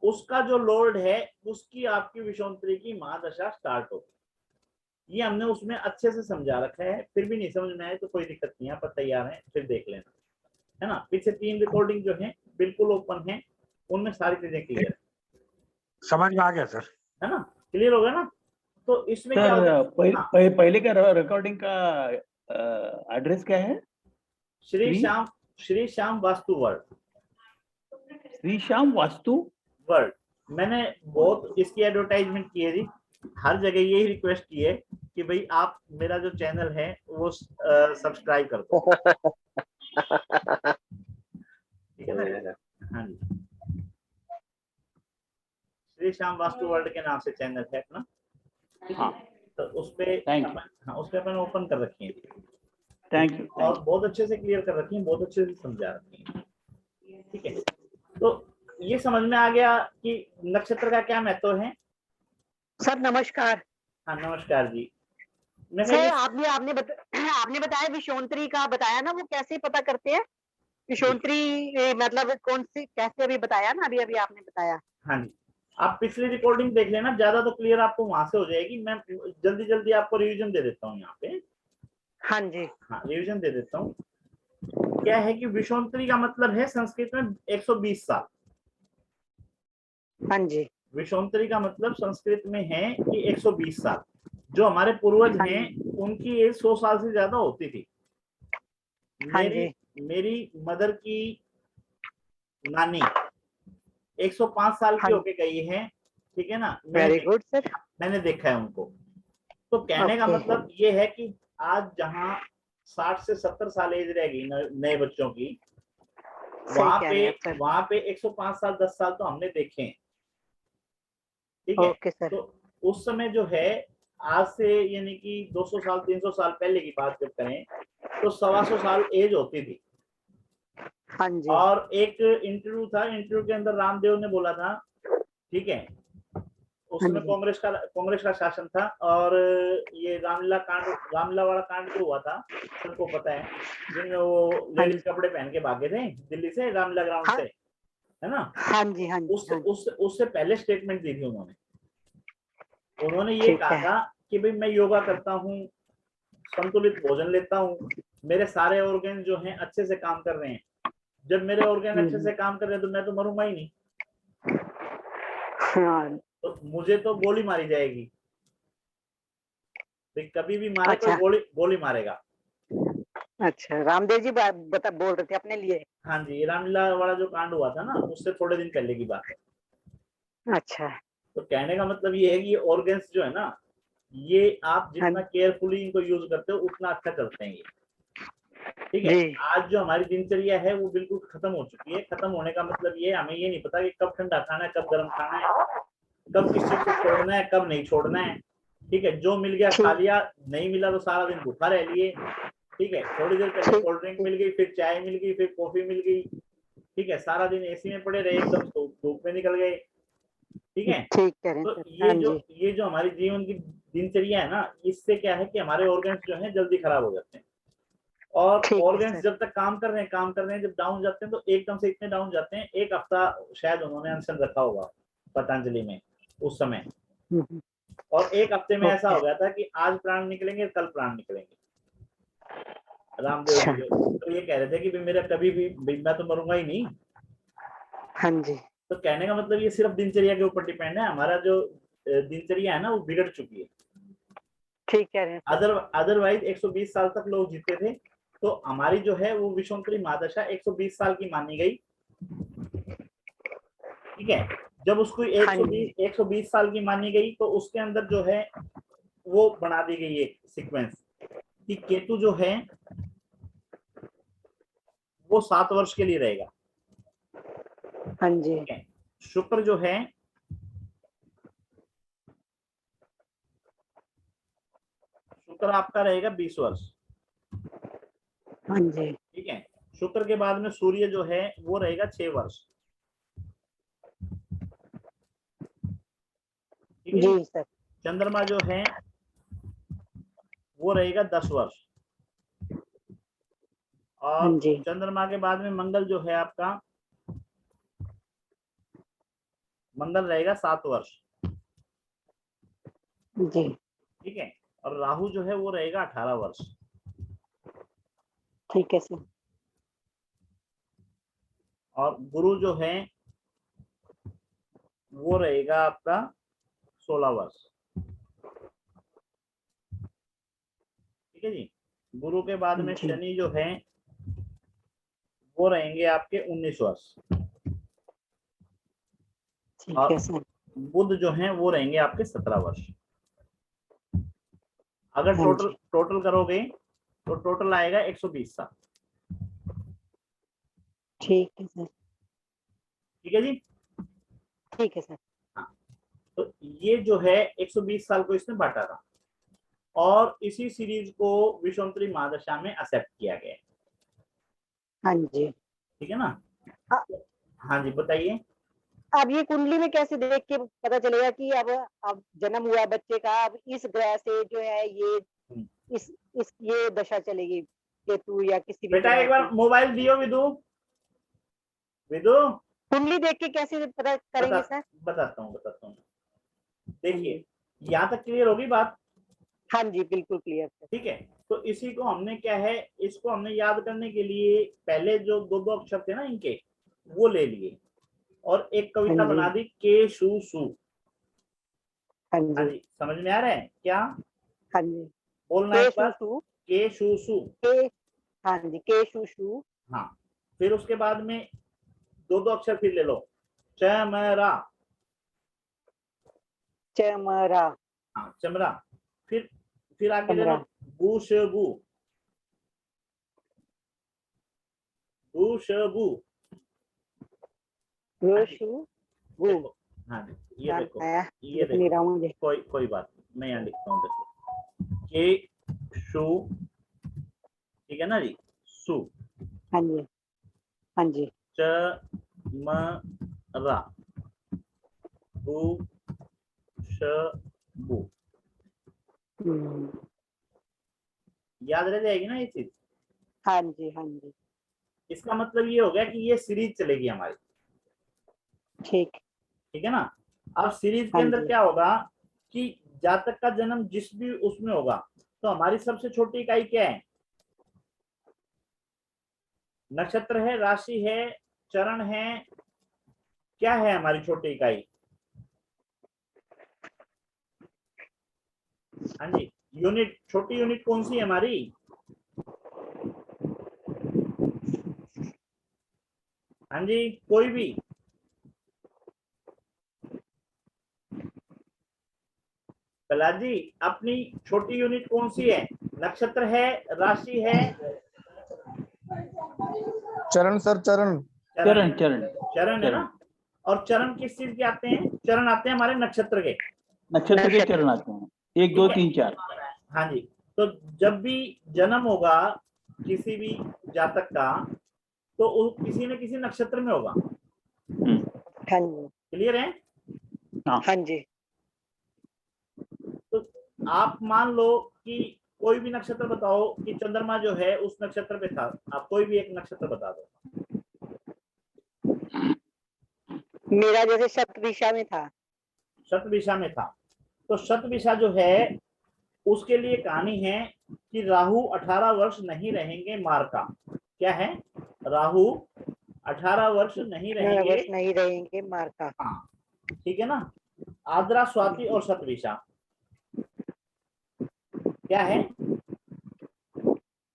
उसका जो लॉर्ड है उसकी आपकी विषुवंतरी की महादशा स्टार्ट होगी। ये हमने उसमें अच्छे से समझा रखा है। फिर भी नहीं समझ में आए तो कोई दिक्कत नहीं है, आप तैयार हैं फिर देख लेना, है ना। पीछे 3 रिकॉर्डिंग जो है बिल्कुल ओपन है, उनमें सारी चीजें क्लियर है। समझ में आ गया सर। है ना, क्लियर होगा ना। तो इसमें क्या होता है, सर हाँ, पहले का रिकॉर्डिंग का एड्रेस क्या है? श्री श्याम वास्तु वर्ल्ड। श्री श्याम वास्तु वर्ल्ड, मैंने बहुत इसकी एडवर्टाइजमेंट की है जी, हर जगह यही रिक्वेस्ट की है कि भाई आप मेरा जो चैनल है वो सब्सक्राइब कर दो। ठीक है ना, हाँ जी, श्री श्याम वास्तु वर्ल्ड के नाम से चैनल है अपना, ठीक है। हाँ, तो उस पे थैंक यू, हाँ, उस पे अपन ओपन कर रखी है थैंक यू, और बहुत अच्छे से क्लियर कर रखी है, बहुत अच्छे से समझा रखी है, ठीक है। तो ये समझ में आ गया कि नक्षत्र का क्या महत्व है। सर नमस्कार। हाँ नमस्कार जी। मैं सर ये आपने बताया विषोंतरी का बताया ना, वो कैसे पता करते हैं विषोंतरी, मतलब कौन सी कैसे अभी बताया ना, अभी अभी आपने बताया। हाँ जी, आप पिछली रिकॉर्डिंग देख लेना, ज्यादा तो क्लियर आपको वहां से हो जाएगी। मैं जल्दी जल्दी आपको रिवीजन दे देता हूँ यहाँ पे। हाँ जी, हाँ रिवीजन दे देता हूँ। क्या है कि विषोंतरी का मतलब है संस्कृत में 120 साल। हाँ जी, विषोंतरी का मतलब संस्कृत में है कि 120 साल। जो हमारे पूर्वज हाँ हैं जी, उनकी एज 100 साल से ज्यादा होती थी। हाँ मेरी जी, मेरी मदर की नानी 105 साल की हाँ। होके गई है, ठीक है ना। Very good sir. मैंने देखा है उनको। तो कहने का ओके, मतलब ये है कि आज जहां 60 से 70 साल एज रहेगी नए बच्चों की, सही कह रहे हैं सर। वहां पे 105 साल 10 साल तो हमने देखे हैं, ठीक है। Okay sir. तो उस समय जो है, आज से यानी कि 200 साल 300 साल पहले की बात जब करें तो 125 साल एज होती थी। हाँ जी, और एक इंटरव्यू था, इंटरव्यू के अंदर रामदेव ने बोला था, ठीक है, उस हाँ समय जी, कांग्रेस का शासन था और ये रामलीला वाला कांड जो हुआ था सबको पता है, जिनमें वो हाँ लेडीज जी, कपड़े पहन के भागे थे दिल्ली से रामलीला ग्राउंड से, हाँ है ना। हाँ जी, हाँ जी, हाँ जी। उससे पहले स्टेटमेंट दी थी उन्होंने। उन्होंने ये ठीक कहा है। था कि भाई मैं योगा करता हूँ, संतुलित भोजन लेता हूँ, मेरे सारे ऑर्गन जो हैं अच्छे से काम कर रहे हैं। जब मेरे ऑर्गन अच्छे से काम कर रहे हैं तो मैं तो मरूंगा ही नहीं, हाँ, तो मुझे तो गोली मारी जाएगी। कभी भी मारे कोई अच्छा, गोली मारेगा। अच्छा रामदेव जी बोल रहे थे अपने लिए। हाँ जी, रामलीला वाला जो कांड हुआ था ना उससे थोड़े दिन पहले की बात है। अच्छा, तो कहने का मतलब ये है कि ये ऑर्गन्स जो है ना, ये आप हाँ जितना केयरफुली इनको यूज करते हो उतना अच्छा चलते हैं ये, ठीक है। जी, आज जो हमारी दिनचर्या है वो बिल्कुल खत्म हो चुकी है। खत्म होने का मतलब ये हमें ये नहीं पता कि कब ठंडा खाना है, कब गर्म खाना है, कब किस चीज को छोड़ना है, कब नहीं छोड़ना है, ठीक है। जो मिल गया खा ठीक, लिया, नहीं मिला तो सारा दिन भूखा रह लिए, ठीक है। थोड़ी देर पहले ठीक, कोल्ड ड्रिंक मिल गई, फिर चाय मिल गई, फिर कॉफी मिल गई, ठीक है। सारा दिन एसी में पड़े रहे, एकदम धूप में निकल गए, ठीक है। ठीक कह रहे हैं तो सर। हाँ जी, ये जो हमारी जीवन की दिनचर्या है ना, इससे क्या है कि हमारे ऑर्गन्स जो हैं जल्दी खराब हो जाते हैं। और ठीक है ऑर्गन्स सर। जब तक काम कर रहे हैं, जब डाउन जाते हैं तो एकदम से इतने डाउन जाते हैं। एक हफ्ता शायद उन्होंने अनशन रखा होगा पतंजलि में उस समय, हम्म, और एक हफ्ते में ऐसा ओके, हो गया था कि आज प्राण निकलेंगे, कल प्राण निकलेंगे। रामदेव अच्छा, जी तो ये कह रहे थे कि मेरा कभी भी मैं तो मरूंगा ही नहीं। हाँ जी, तो कहने का मतलब ये सिर्फ दिनचर्या के ऊपर डिपेंड है। हमारा जो दिनचर्या है ना वो बिगड़ चुकी है। ठीक कह रहे हैं सर। अदरवाइज 120 साल तक लोग जीते थे। तो हमारी जो है वो विषोंतरी महादशा 120 साल की मानी गई, ठीक है। जब उसको हाँ जी, 120 साल की मानी गई तो उसके अंदर जो है वो बना दी गई एक सीक्वेंस कि केतु जो है वो 7 वर्ष के लिए रहेगा, हाँ जी, ठीक है। शुक्र जो है, शुक्र आपका रहेगा 20 वर्ष, हाँ जी, ठीक है। शुक्र के बाद में सूर्य जो है वो रहेगा 6 वर्ष, ठीक है। जी सर। चंद्रमा जो है वो रहेगा 10 वर्ष, हाँ और जी, चंद्रमा के बाद में मंगल जो है आपका, मंगल रहेगा 7 वर्ष, जी, ठीक है। और राहु जो है वो रहेगा 18 वर्ष, ठीक है सर। और गुरु जो है वो रहेगा आपका 16 वर्ष। ठीक है जी। गुरु के बाद में जी। शनि जो है वो रहेंगे आपके 19 वर्ष, ठीक और है सर। बुध जो है वो रहेंगे आपके 17 वर्ष। अगर हाँ टोटल जी। टोटल करोगे तो टोटल आएगा 120 साल। ठीक है सर। ठीक है जी। ठीक है सर। तो ये जो है 120 साल को इसने बांटा था, और इसी सीरीज को विषमोत्तरी महादशा में एक्सेप्ट किया गया है। हाँ जी। ठीक है ना। हाँ। हाँ जी बताइए। अब ये कुंडली में कैसे देख के पता चलेगा कि अब जन्म हुआ बच्चे का, अब इस ग्रह से जो है ये इस ये दशा चलेगी केतु या किसी भी बेटा ग्रह एक बार की? मोबाइल दियो विदु। विदु कुंडली देख के कैसे पता करेंगे सर? बताता हूँ। देखिए यहाँ तक क्लियर होगी बात। हाँ जी बिल्कुल क्लियर सर। ठीक है। तो इसी को हमने क्या है, इसको हमने याद करने के लिए पहले जो दो दो अक्षर थे ना इनके, वो ले लिए और एक कविता हाँ जी। बना दी के शु सु। हाँ हाँ जी। जी समझ में आ रहा है क्या? हाँ जी। बोलना के एक बार, शु के शु सु। के। हाँ जी के शु। हाँ, फिर उसके बाद में दो दो अक्षर फिर ले लो, चमरा। चमरा। हाँ चमरा। फिर आगे ले लो, चमरा। बुशबू। बुशबू। रोशु गु। देखो, हाँ जी ये देखो, ये दिख नहीं रहा देखो, मुझे। कोई बात नहीं, मैं यहाँ लिखता हूँ। देखो के शु, ठीक है ना जी, सु। हाँ जी। हाँ जी। चमरा, बुशबू। याद रह जाएगी ना ये चीज। हाँ जी। हाँ जी। इसका मतलब ये हो गया कि ये सीरीज चलेगी हमारी। ठीक। ठीक है ना। अब सीरीज के हाँ अंदर जी। क्या होगा कि जातक का जन्म जिस भी उसमें होगा, तो हमारी सबसे छोटी इकाई क्या है? नक्षत्र है, राशि है, चरण है, क्या है हमारी छोटी इकाई? हाँ जी, यूनिट, छोटी यूनिट कौन सी है हमारी? हाँ जी कोई भी। प्रहलाद जी अपनी छोटी यूनिट कौन सी है? नक्षत्र है, राशि है, चरण सर, चरण। चरण चरण चरण है ना। और चरण किस चीज के आते हैं? चरण आते हैं हमारे नक्षत्र के। नक्षत्र के चरण आते हैं, 1 2 3 4। हाँ जी। तो जब भी जन्म होगा किसी भी जातक का, तो किसी न किसी नक्षत्र में होगा। हाँ जी। क्लियर है? हाँ जी। तो आप मान लो कि कोई भी नक्षत्र बताओ कि चंद्रमा जो है उस नक्षत्र पे था, आप कोई भी एक नक्षत्र बता दो। मेरा जैसे शतभिषा में था। शतभिषा में था, तो शतभिषा जो है उसके लिए कहानी है कि राहु 18 वर्ष नहीं रहेंगे मार्का। क्या है? राहु 18 वर्ष नहीं रहेंगे। वर्ष नहीं रहेंगे मार्का। हाँ ठीक है ना। आद्रा, स्वाति और शतभिषा क्या है?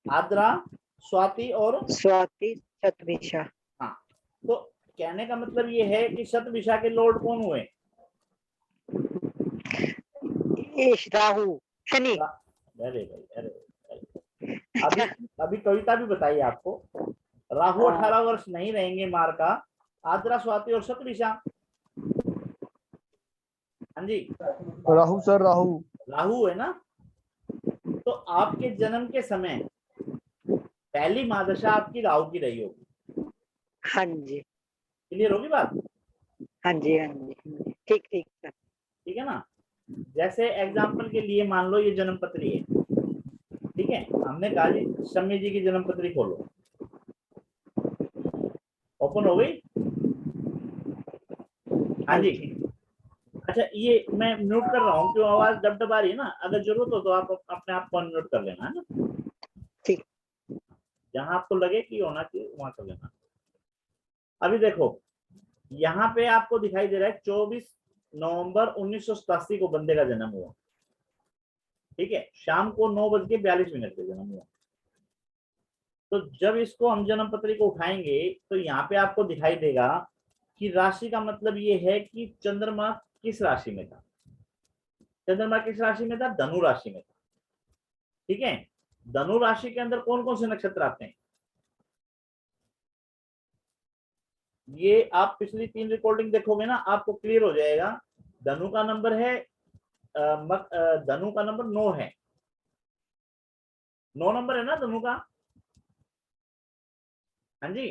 आद्रा, स्वाति और स्वाति शतभिषा। हाँ। तो कहने का मतलब ये है कि शतभिषा के लॉर्ड कौन हुए? राहु, शनि। अरे भाई, अभी कविता भी बताइए आपको। राहु 18 वर्ष नहीं रहेंगे मार्का, आद्रा, स्वाति और शतभिषा। हाँ जी राहु सर, राहु। राहु है ना। तो आपके जन्म के समय पहली महादशा आपकी राहु की रही होगी। हाँ जी। क्लियर होगी बात? हाँ जी। हाँ जी ठीक ठीक सर। ठीक है ना। जैसे एग्जाम्पल के लिए मान लो ये जन्म पत्री है, ठीक है। हमने कहा जी शम्मी जी की जन्म पत्री खोलो, ओपन हो गई। हाँ जी। अच्छा ये मैं म्यूट कर रहा हूँ, क्यों आवाज डब आ रही है ना। अगर जरूरत हो तो आप अपने आप को अनम्यूट कर लेना, है ना। ठीक। जहां आपको लगे कि होना चाहिए वहां कर लेना। अभी देखो यहाँ पे आपको दिखाई दे रहा है 24 नवंबर 1987 को बंदे का जन्म हुआ। ठीक है, शाम को 9:42 पे जन्म हुआ। तो जब इसको हम जन्म पत्री को उठाएंगे तो यहाँ पे आपको दिखाई देगा कि राशि का मतलब ये है कि चंद्रमा किस राशि में था। चंद्रमा किस राशि में था? धनु राशि में था। ठीक है, धनु राशि के अंदर कौन कौन से नक्षत्र आते हैं? ये आप पिछली 3 रिकॉर्डिंग देखोगे ना, आपको क्लियर हो जाएगा। धनु का नंबर है धनु का नंबर 9 है। 9 नंबर है ना धनु का? हाँ जी।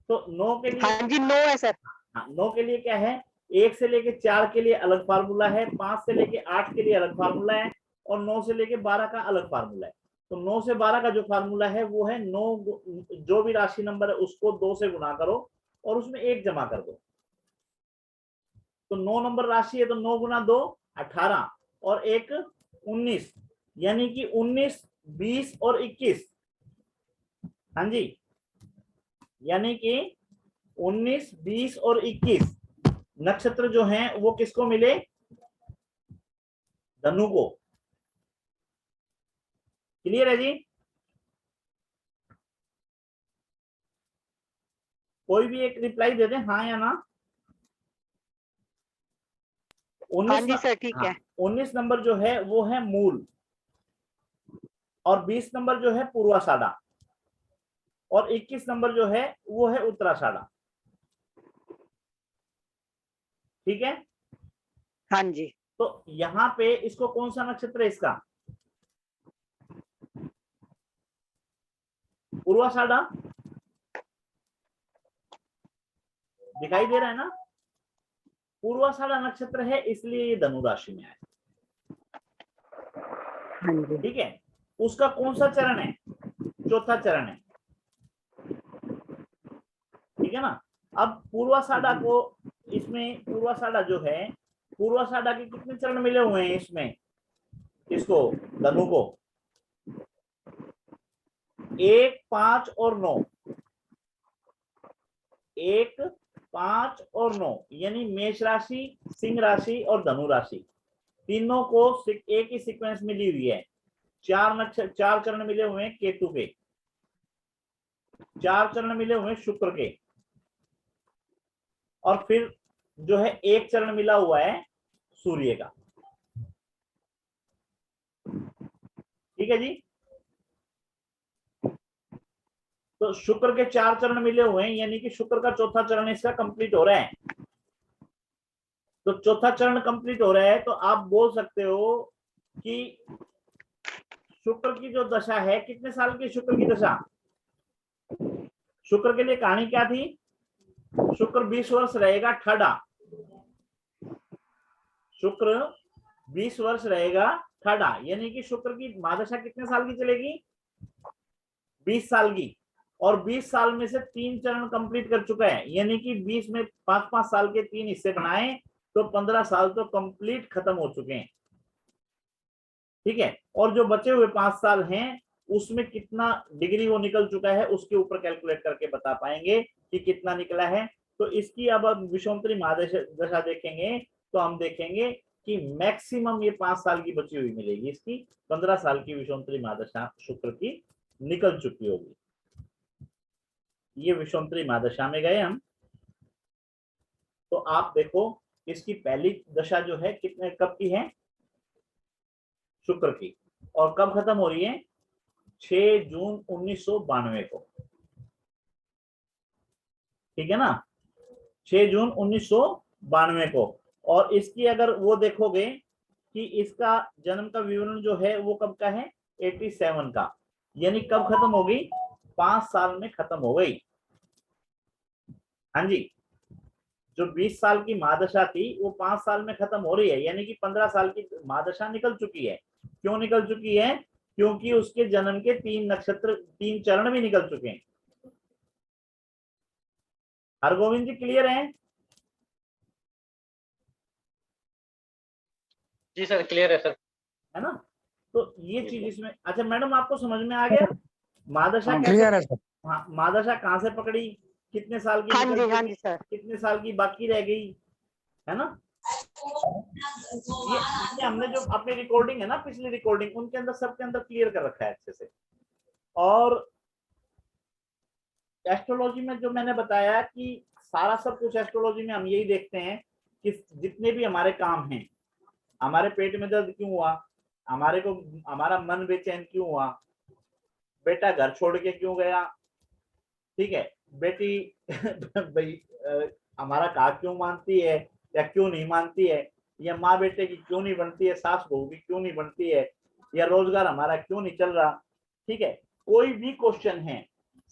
तो 9 के लिए, हाँ जी 9 है सर। हाँ, 9 के लिए क्या है? 1 से लेके 4 के लिए अलग फार्मूला है, 5 से लेके 8 के लिए अलग फार्मूला है, और 9 से लेके 12 का अलग फार्मूला है। तो 9 से 12 का जो फार्मूला है वो है 9, जो भी राशि नंबर है उसको 2 से गुणा करो और उसमें 1 जमा कर दो। तो 9 नंबर राशि है तो 9 गुना 2 18 और 1 19, यानी कि 19, 20 और 21। हाँ जी, यानी कि 19, 20 और 21 नक्षत्र जो हैं वो किसको मिले? धनु को। क्लियर है जी? कोई भी एक रिप्लाई दे दे, हाँ या ना। 19 हाँ जी सर ठीक है। 19 नंबर जो है वो है मूल, और 20 नंबर जो है पूर्वाषाढ़ा, और 21 नंबर जो है वो है उत्तराषाढ़ा। ठीक है, हाँ जी। तो यहाँ पे इसको कौन सा नक्षत्र है इसका? पूर्वाषाढ़ा दिखाई दे रहा है ना? पूर्वाषाढ़ा नक्षत्र है, इसलिए ये धनु राशि में आया। हाँ जी। ठीक है, उसका कौन सा चरण है? चौथा चरण है। ठीक है ना? अब पूर्वाषाढ़ा को, इसमें पूर्वाषाढ़ा जो है, पूर्वाषाढ़ा के कितने चरण मिले हुए हैं इसमें? इसको धनु को 1, 5 और 9। 1, 5 और 9, यानी मेष राशि, सिंह राशि और धनु राशि तीनों को एक ही सीक्वेंस मिली हुई है। 4 चरण मिले हुए हैं केतु के, 4 चरण मिले हुए हैं शुक्र के, और फिर जो है 1 चरण मिला हुआ है सूर्य का। ठीक है जी? तो शुक्र के 4 चरण मिले हुए हैं, यानी कि शुक्र का चौथा चरण इसका कंप्लीट हो रहा है। तो चौथा चरण कंप्लीट हो रहा है तो आप बोल सकते हो कि शुक्र की जो दशा है, कितने साल की शुक्र की दशा? शुक्र के लिए कहानी क्या थी? शुक्र 20 वर्ष रहेगा ठाडा। शुक्र 20 वर्ष रहेगा ठाडा, यानी कि शुक्र की महादशा कितने साल की चलेगी? 20 साल की। और 20 साल में से 3 चरण कंप्लीट कर चुका है, यानी कि 20 में 5-5 साल के 3 हिस्से बनाए तो 15 साल तो कंप्लीट खत्म हो चुके हैं। ठीक है, और जो बचे हुए 5 साल हैं उसमें कितना डिग्री वो निकल चुका है उसके ऊपर कैलकुलेट करके बता पाएंगे कि कितना निकला है। तो इसकी अब विषुवंतरी महादशा देखेंगे तो हम देखेंगे कि मैक्सिमम ये 5 साल की बची हुई मिलेगी, इसकी 15 साल की विषुवंतरी महादशा शुक्र की निकल चुकी होगी। ये विषुवंतरी महादशा में गए हम, तो आप देखो इसकी पहली दशा जो है कितने कब की है? शुक्र की, और कब खत्म हो रही है? 6 जून 1992 को। ठीक है ना? 6 जून 1992 को। और इसकी अगर वो देखोगे कि इसका जन्म का विवरण जो है वो कब का है? 87 का, यानी कब खत्म हो गई? 5 साल में खत्म हो गई। हाँ जी, जो 20 साल की महादशा थी वो 5 साल में खत्म हो रही है, यानी कि 15 साल की महादशा निकल चुकी है। क्यों निकल चुकी है? क्योंकि उसके जन्म के 3 नक्षत्र, 3 चरण भी निकल चुके हैं। हरगोविंद जी क्लियर है? जी सर क्लियर है सर। है ना? तो ये चीज इसमें, अच्छा मैडम आपको समझ में आ गया महादशा कैसे? क्लियर है सर। हाँ, महादशा कहाँ से पकड़ी, कितने साल की हाँ निकल जी, हाँ चुकी, जी सर। कितने साल की बाकी रह गई, है ना? ये हमने जो अपनी रिकॉर्डिंग है ना, पिछली रिकॉर्डिंग, उनके अंदर सबके अंदर क्लियर कर रखा है अच्छे से। और एस्ट्रोलॉजी में जो मैंने बताया कि सारा सब कुछ एस्ट्रोलॉजी में हम यही देखते हैं कि जितने भी हमारे काम हैं, हमारे पेट में दर्द क्यों हुआ, हमारा मन बेचैन क्यों हुआ, बेटा घर छोड़ के क्यों गया, ठीक है, बेटी भाई हमारा कहा क्यों मानती है या क्यों नहीं मानती है, या माँ बेटे की क्यों नहीं बनती है, सास बहू की क्यों नहीं बनती है, या रोजगार हमारा क्यों नहीं चल रहा, ठीक है, कोई भी क्वेश्चन है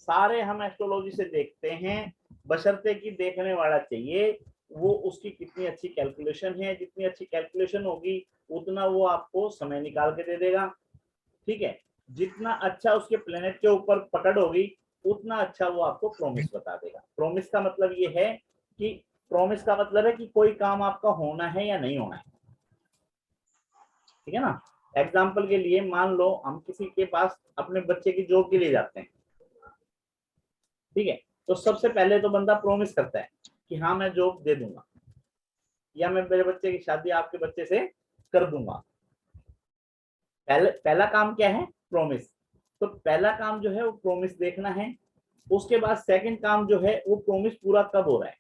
सारे हम एस्ट्रोलॉजी से देखते हैं, बशर्ते कि देखने वाला चाहिए वो उसकी कितनी अच्छी कैलकुलेशन है, जितनी अच्छी कैलकुलेशन होगी उतना वो आपको समय निकाल के दे देगा, ठीक है, जितना अच्छा उसके प्लेनेट के ऊपर पकड़ होगी उतना अच्छा वो आपको प्रॉमिस बता देगा। प्रॉमिस का मतलब ये है कि कोई काम आपका होना है या नहीं होना है, ठीक है ना। एग्जाम्पल के लिए मान लो हम किसी के पास अपने बच्चे की जॉब के लिए जाते हैं, ठीक है, तो सबसे पहले तो बंदा प्रॉमिस करता है कि हाँ मैं जॉब दे दूंगा, या मैं मेरे बच्चे की शादी आपके बच्चे से कर दूंगा। पहला काम क्या है? प्रॉमिस। तो पहला काम जो है वो प्रॉमिस देखना है। उसके बाद सेकंड काम जो है वो प्रॉमिस पूरा कब हो रहा है,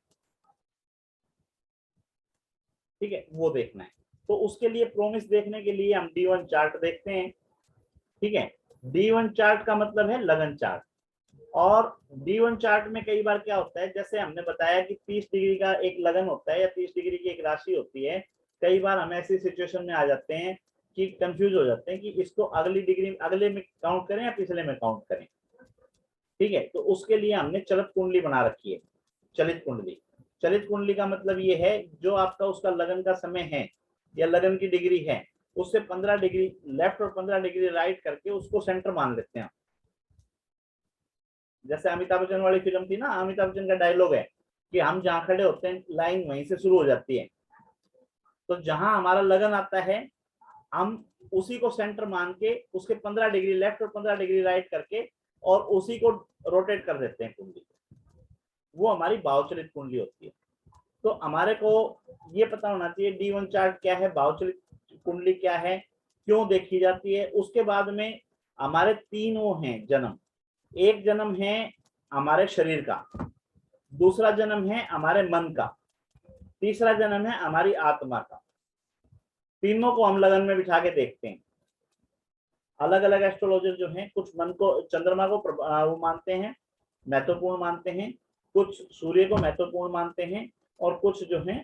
ठीक है, वो देखना है। तो उसके लिए प्रॉमिस देखने के लिए हम D1 चार्ट देखते हैं, ठीक है। D1 चार्ट का मतलब है लगन चार्ट। और D1 चार्ट में कई बार क्या होता है, जैसे हमने बताया कि 30 डिग्री का एक लगन होता है या 30 डिग्री की एक राशि होती है। कई बार हम ऐसी सिचुएशन में आ जाते हैं कि कंफ्यूज हो जाते हैं कि इसको अगले में काउंट करें या पिछले में काउंट करें, ठीक है। तो उसके लिए हमने चलित कुंडली बना रखी है। चलित कुंडली का मतलब ये है जो आपका उसका लगन का समय है या लगन की डिग्री है, उससे 15 डिग्री लेफ्ट और 15 डिग्री राइट करके उसको सेंटर मान लेते हैं। जैसे अमिताभ बच्चन वाली फिल्म थी ना, अमिताभ बच्चन का डायलॉग है कि हम जहां खड़े होते हैं लाइन वहीं से शुरू हो जाती है। तो जहां हमारा लगन आता है हम उसी को सेंटर मान के उसके 15 डिग्री लेफ्ट और 15 डिग्री राइट करके और उसी को रोटेट कर देते हैं कुंडली, वो हमारी भावचलित कुंडली होती है। तो हमारे को ये पता होना चाहिए D1 चार्ट क्या है, भावचलित कुंडली क्या है, क्यों देखी जाती है। उसके बाद में हमारे 3 वो हैं जन्म। एक जन्म है हमारे शरीर का, दूसरा जन्म है हमारे मन का, तीसरा जन्म है हमारी आत्मा का। तीनों को हम लगन में बिठा के देखते हैं। अलग अलग एस्ट्रोलॉजर जो हैं कुछ मन को, चंद्रमा को वो मानते हैं, महत्वपूर्ण मानते हैं, कुछ सूर्य को महत्वपूर्ण मानते हैं, और कुछ जो है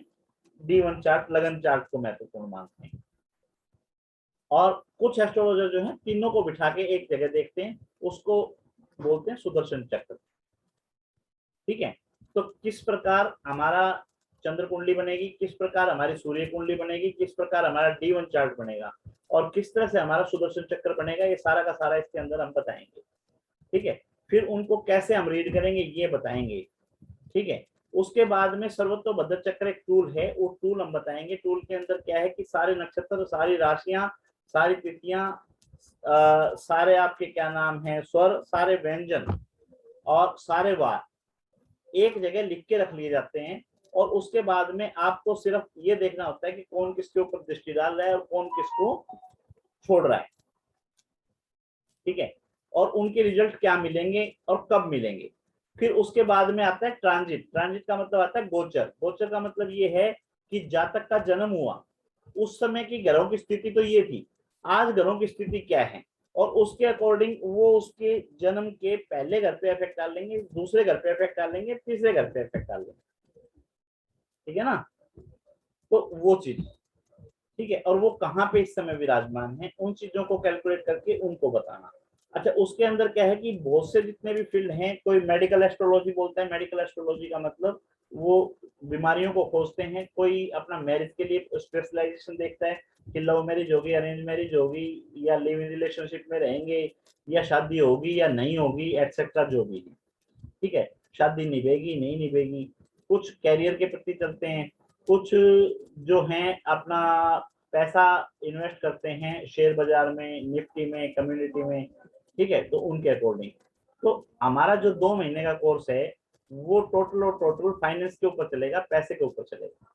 D1 चार्ट लगन चार्ट को महत्वपूर्ण मानते हैं। और कुछ एस्ट्रोलॉजर जो है तीनों को बिठा के एक जगह देखते हैं, उसको बोलते हैं सुदर्शन चक्र, ठीक है। तो किस प्रकार हमारा चंद्र कुंडली बनेगी, किस प्रकार हमारी सूर्य कुंडली बनेगी, किस प्रकार हमारा D1 चार्ट बनेगा और किस तरह से हमारा सुदर्शन चक्र बनेगा, ये सारा का सारा इसके अंदर हम बताएंगे, ठीक है। फिर उनको कैसे हम रीड करेंगे ये बताएंगे, ठीक है। उसके बाद में सर्वतोभद्र चक्र एक टूल है, वो टूल हम बताएंगे। टूल के अंदर क्या है कि सारे नक्षत्र, सारी राशियां, सारी तिथियां, सारे आपके क्या नाम है स्वर, सारे व्यंजन और सारे वार एक जगह लिख के रख लिए जाते हैं। और उसके बाद में आपको सिर्फ ये देखना होता है कि कौन किसके ऊपर दृष्टि डाल रहा है और कौन किसको छोड़ रहा है, ठीक है, और उनके रिजल्ट क्या मिलेंगे और कब मिलेंगे। फिर उसके बाद में आता है ट्रांजिट। ट्रांजिट का मतलब आता है गोचर। गोचर का मतलब ये है कि जातक का जन्म हुआ उस समय की ग्रहों की स्थिति तो ये थी, आज ग्रहों की स्थिति क्या है, और उसके अकॉर्डिंग वो उसके जन्म के पहले घर पे इफेक्ट डालेंगे, दूसरे घर पे इफेक्ट डालेंगे, तीसरे घर पे इफेक्ट डालेंगे, ठीक है ना। तो वो चीज, ठीक है, और वो कहाँ पे इस समय विराजमान है, उन चीजों को कैलकुलेट करके उनको बताना। अच्छा, उसके अंदर क्या है कि बहुत से जितने भी फील्ड हैं, कोई मेडिकल एस्ट्रोलॉजी बोलता है। मेडिकल एस्ट्रोलॉजी का मतलब वो बीमारियों को खोजते हैं। कोई अपना मैरिज के लिए स्पेशलाइजेशन देखता है कि लव मैरिज होगी, अरेंज मैरिज होगी, या लिव इन रिलेशनशिप में रहेंगे, या शादी होगी या नहीं होगी, एटसेट्रा जो भी है, ठीक है, शादी निभेगी नहीं निभेगी। कुछ कैरियर के प्रति चलते हैं, कुछ जो हैं अपना पैसा इन्वेस्ट करते हैं शेयर बाजार में, निफ्टी में, कम्युनिटी में, ठीक है, तो उनके अकॉर्डिंग। तो हमारा जो 2 महीने का कोर्स है वो टोटल फाइनेंस के ऊपर चलेगा, पैसे के ऊपर चलेगा,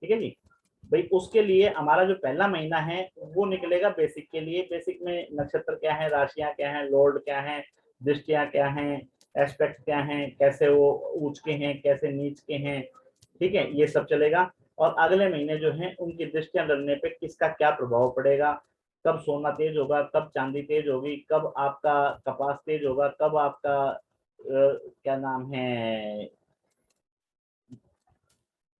ठीक है जी। भाई उसके लिए हमारा जो पहला महीना है वो निकलेगा बेसिक के लिए। बेसिक में नक्षत्र क्या है, राशियां क्या है, लॉर्ड क्या है, दृष्टियां क्या हैं, एस्पेक्ट क्या हैं, कैसे वो ऊंच के हैं, कैसे नीच के हैं, ठीक है, ये सब चलेगा। और अगले महीने जो है उनकी दृष्टियां लगने पे किसका क्या प्रभाव पड़ेगा, कब सोना तेज होगा, कब चांदी तेज होगी, कब आपका कपास तेज होगा, कब आपका क्या नाम है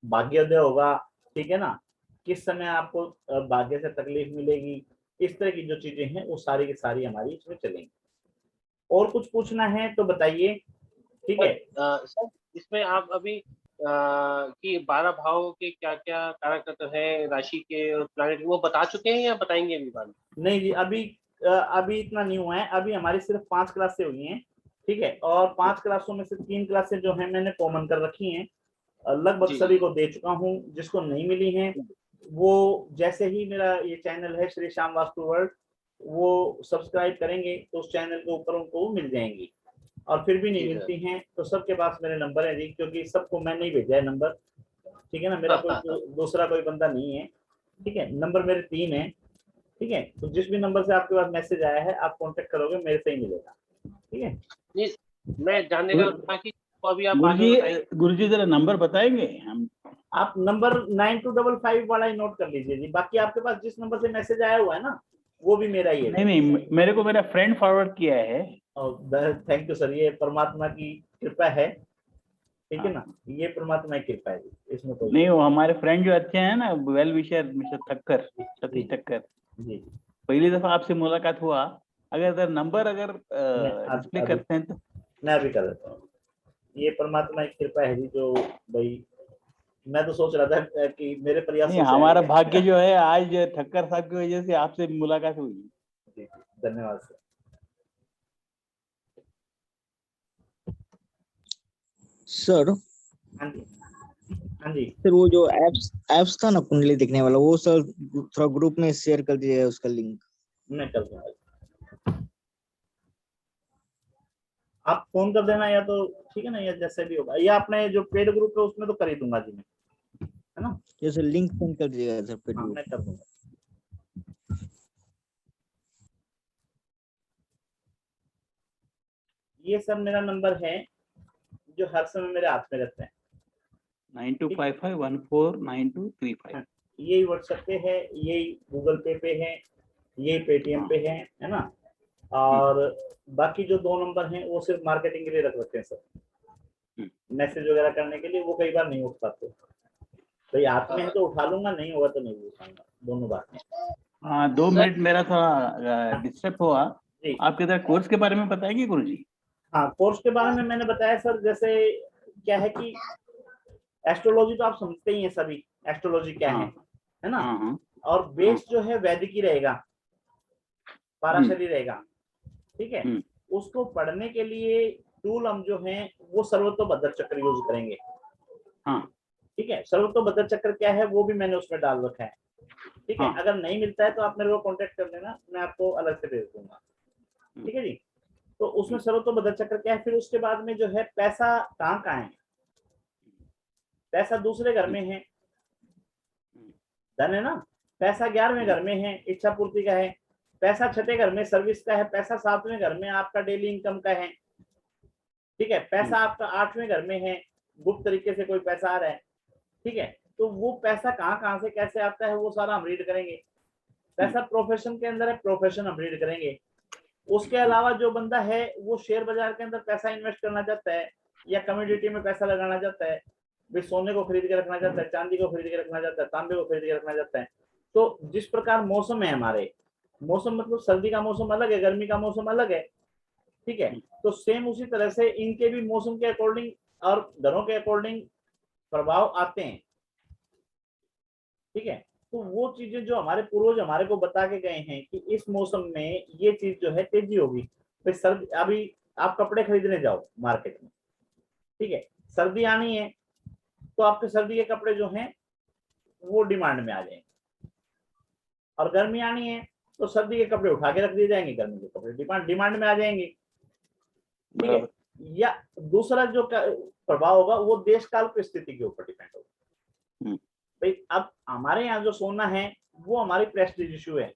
भाग्योदय होगा, ठीक है ना, किस समय आपको भाग्य से तकलीफ मिलेगी, इस तरह की जो चीजें हैं वो सारी की सारी हमारी इसमें चलेंगी। और कुछ पूछना है तो बताइए, ठीक है। सर इसमें आप अभी कि 12 भाव के क्या क्या कारक तत्व है राशि के और प्लैनेट, वो बता चुके हैं या बताएंगे अभी बाद में? नहीं जी, अभी इतना नहीं हुआ है। अभी हमारी सिर्फ 5 क्लासें हुई हैं, ठीक है, और 5 क्लासों में से 3 क्लासें जो है मैंने कॉमन कर रखी हैं, लगभग जी, सभी को दे चुका हूँ। जिसको नहीं मिली है वो जैसे ही मेरा ये चैनल है श्री श्याम वास्तु वर्ल्ड, वो सब्सक्राइब करेंगे तो उस चैनल के ऊपर उनको मिल जाएंगी। और फिर भी नहीं जी, मिलती हैं तो सबके पास मेरे नंबर है जी, क्योंकि सबको मैं नहीं भेजा है नंबर, ठीक है ना, मेरा कोई दूसरा कोई बंदा नहीं है, ठीक है। नंबर मेरे 3 है, ठीक है। तो जिस भी नंबर से आपके पास मैसेज आया है आप कांटेक्ट करोगे, मेरे से ही मिलेगा, ठीक है। नहीं, मैं जानने का था कि तो अभी आप बाद में बताएंगे। गुरुजी जरा नंबर बताएंगे हम? आप नंबर 9255 वाला ही नोट कर लीजिए जी। बाकी आपके पास जिस नंबर से मैसेज आया हुआ है ना वो भी मेरा ही है। नहीं नहीं, मेरे को मेरा फ्रेंड फॉरवर्ड किया है। थैंक यू सर, ये परमात्मा की कृपा है, ठीक है ना, ये परमात्मा की कृपा है जी, इसमें कोई नहीं, वो हमारे फ्रेंड जो अच्छे हैं ना, well wisher mister Thakkar, Satish Thakkar, ji. पहली दफा आपसे मुलाकात हुआ। अगर नंबर अगर मैं डिस्प्ले करते हैं तो मैं अभी कर देता हूँ। ये परमात्मा की कृपा है जी, जो भाई मैं तो सोच रहा था कि मेरे नहीं, प्रयासों से हमारा आएगा। भाग्य जो है आज ठक्कर साहब की वजह से आपसे मुलाकात हुई। जी, धन्यवाद सर। सर हाँ जी, हाँ जी। सर वो जो एप्स था ना कुंडली दिखने वाला, वो सर थोड़ा ग्रुप में शेयर कर दीजिएगा उसका लिंक। मैं कर दूंगा, आप फोन कर देना या तो ठीक है ना, या जैसे भी होगा, या अपने जो पेड ग्रुप है उसमें तो कर ही दूंगा जी मैं, है ना। ये सर लिंक सेंड कर दीजिएगा सर पेड हाँ ग्रुप। मैं कर दूंगा। ये सब मेरा नंबर है जो हर समय मेरे हाथ में रहते हैं। 9255149235। यही व्हाट्सएप पे है, यही गूगल पे है, यही पेटीएम पे है ना। और बाकी जो 2 नंबर हैं वो सिर्फ मार्केटिंग के लिए रख रखे हैं सर, मैसेज वगैरह करने के लिए। वो कई बार नहीं उठ पाते, तो हाथ में है तो उठा लूंगा, नहीं होगा तो नहीं उठाऊंगा, दोनों बात है। हाँ, 2 मिनट मेरा थोड़ा डिस्टर्ब हुआ। जी आप किधर कोर्स के बारे में बताएंगे गुरुजी? हाँ, कोर्स के बारे में मैंने बताया सर। जैसे क्या है कि एस्ट्रोलॉजी तो आप समझते ही हैं सभी, एस्ट्रोलॉजी क्या है ना। हाँ, और बेस जो है वैदिक ही रहेगा, पाराशरी रहेगा, ठीक है। उसको पढ़ने के लिए टूल हम जो हैं वो सर्वतोभद्र चक्र यूज करेंगे, हाँ, ठीक है। सर्वतोभद्र चक्र क्या है वो भी मैंने उसमें डाल रखा है, ठीक है। हाँ। अगर नहीं मिलता है तो आप मेरे को कांटेक्ट कर लेना, मैं आपको अलग से भेज दूंगा, ठीक है जी। तो उसमें सर्वतोभद्र चक्र क्या है, फिर उसके बाद में जो है पैसा कहाँ है, पैसा दूसरे घर में है, धन है ना। पैसा 11वें घर में है, इच्छा पूर्ति का है। पैसा 6ठे घर में सर्विस का है। पैसा 7वें घर में आपका डेली इनकम का है, ठीक है। पैसा आपका 8वें घर में है, गुप्त तरीके से कोई पैसा आ रहा है, ठीक है। तो वो पैसा कहाँ से कैसे आता है वो सारा हम रीड करेंगे। पैसा प्रोफेशन के अंदर है, प्रोफेशन हम रीड करेंगे। उसके अलावा जो बंदा है वो शेयर बाजार के अंदर पैसा इन्वेस्ट करना चाहता है, या कम्योडिटी में पैसा लगाना चाहता है, भाई सोने को खरीद के रखना चाहता है, चांदी को खरीद के रखना चाहता है, तांबे को खरीद के रखना चाहता है। तो जिस प्रकार मौसम है हमारे, मौसम मतलब सर्दी का मौसम अलग है, गर्मी का मौसम अलग है, ठीक है। तो सेम उसी तरह से इनके भी मौसम के अकॉर्डिंग और घरों के अकॉर्डिंग प्रभाव आते हैं, ठीक है। तो वो चीजें जो हमारे पूर्वज हमारे को बता के गए हैं कि इस मौसम में ये चीज जो है तेजी होगी। तो सर्दी, अभी आप कपड़े खरीदने जाओ मार्केट में, ठीक है, सर्दी आनी है तो आपके सर्दी के कपड़े जो हैं वो डिमांड में आ जाएंगे, और गर्मी आनी है तो सर्दी के कपड़े उठा के रख दिए जाएंगे, गर्मी के कपड़े डिमांड में आ जाएंगे, ठीक है। या दूसरा जो प्रभाव होगा वो देश काल की स्थिति के ऊपर डिपेंड होगा, भाई अब हमारे यहाँ जो सोना है वो हमारी प्रेस्टीज इशू है,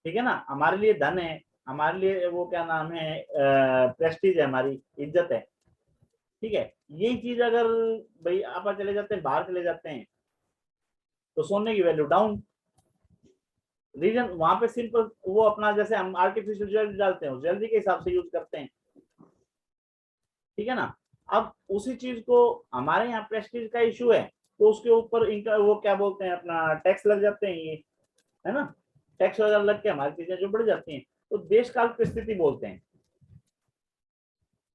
ठीक है ना, हमारे लिए धन है, हमारे लिए वो क्या नाम है प्रेस्टीज है, हमारी इज्जत है, ठीक है। यही चीज अगर भाई आप चले जाते हैं, बाहर चले जाते हैं, तो सोने की वैल्यू डाउन। रीजन वहां पे सिंपल, वो अपना जैसे हम आर्टिफिशियल ज्वेलरी डालते हैं, ज्वेलरी के हिसाब से यूज करते हैं, ठीक है ना। अब उसी चीज को हमारे यहाँ प्रेस्टीज का इशू है, तो उसके ऊपर इनका वो क्या बोलते हैं अपना टैक्स लग जाते हैं, ये है ना, टैक्स वगैरह लग के हमारी चीजें जो बढ़ जाती हैं, तो देश काल परिस्थिति बोलते हैं।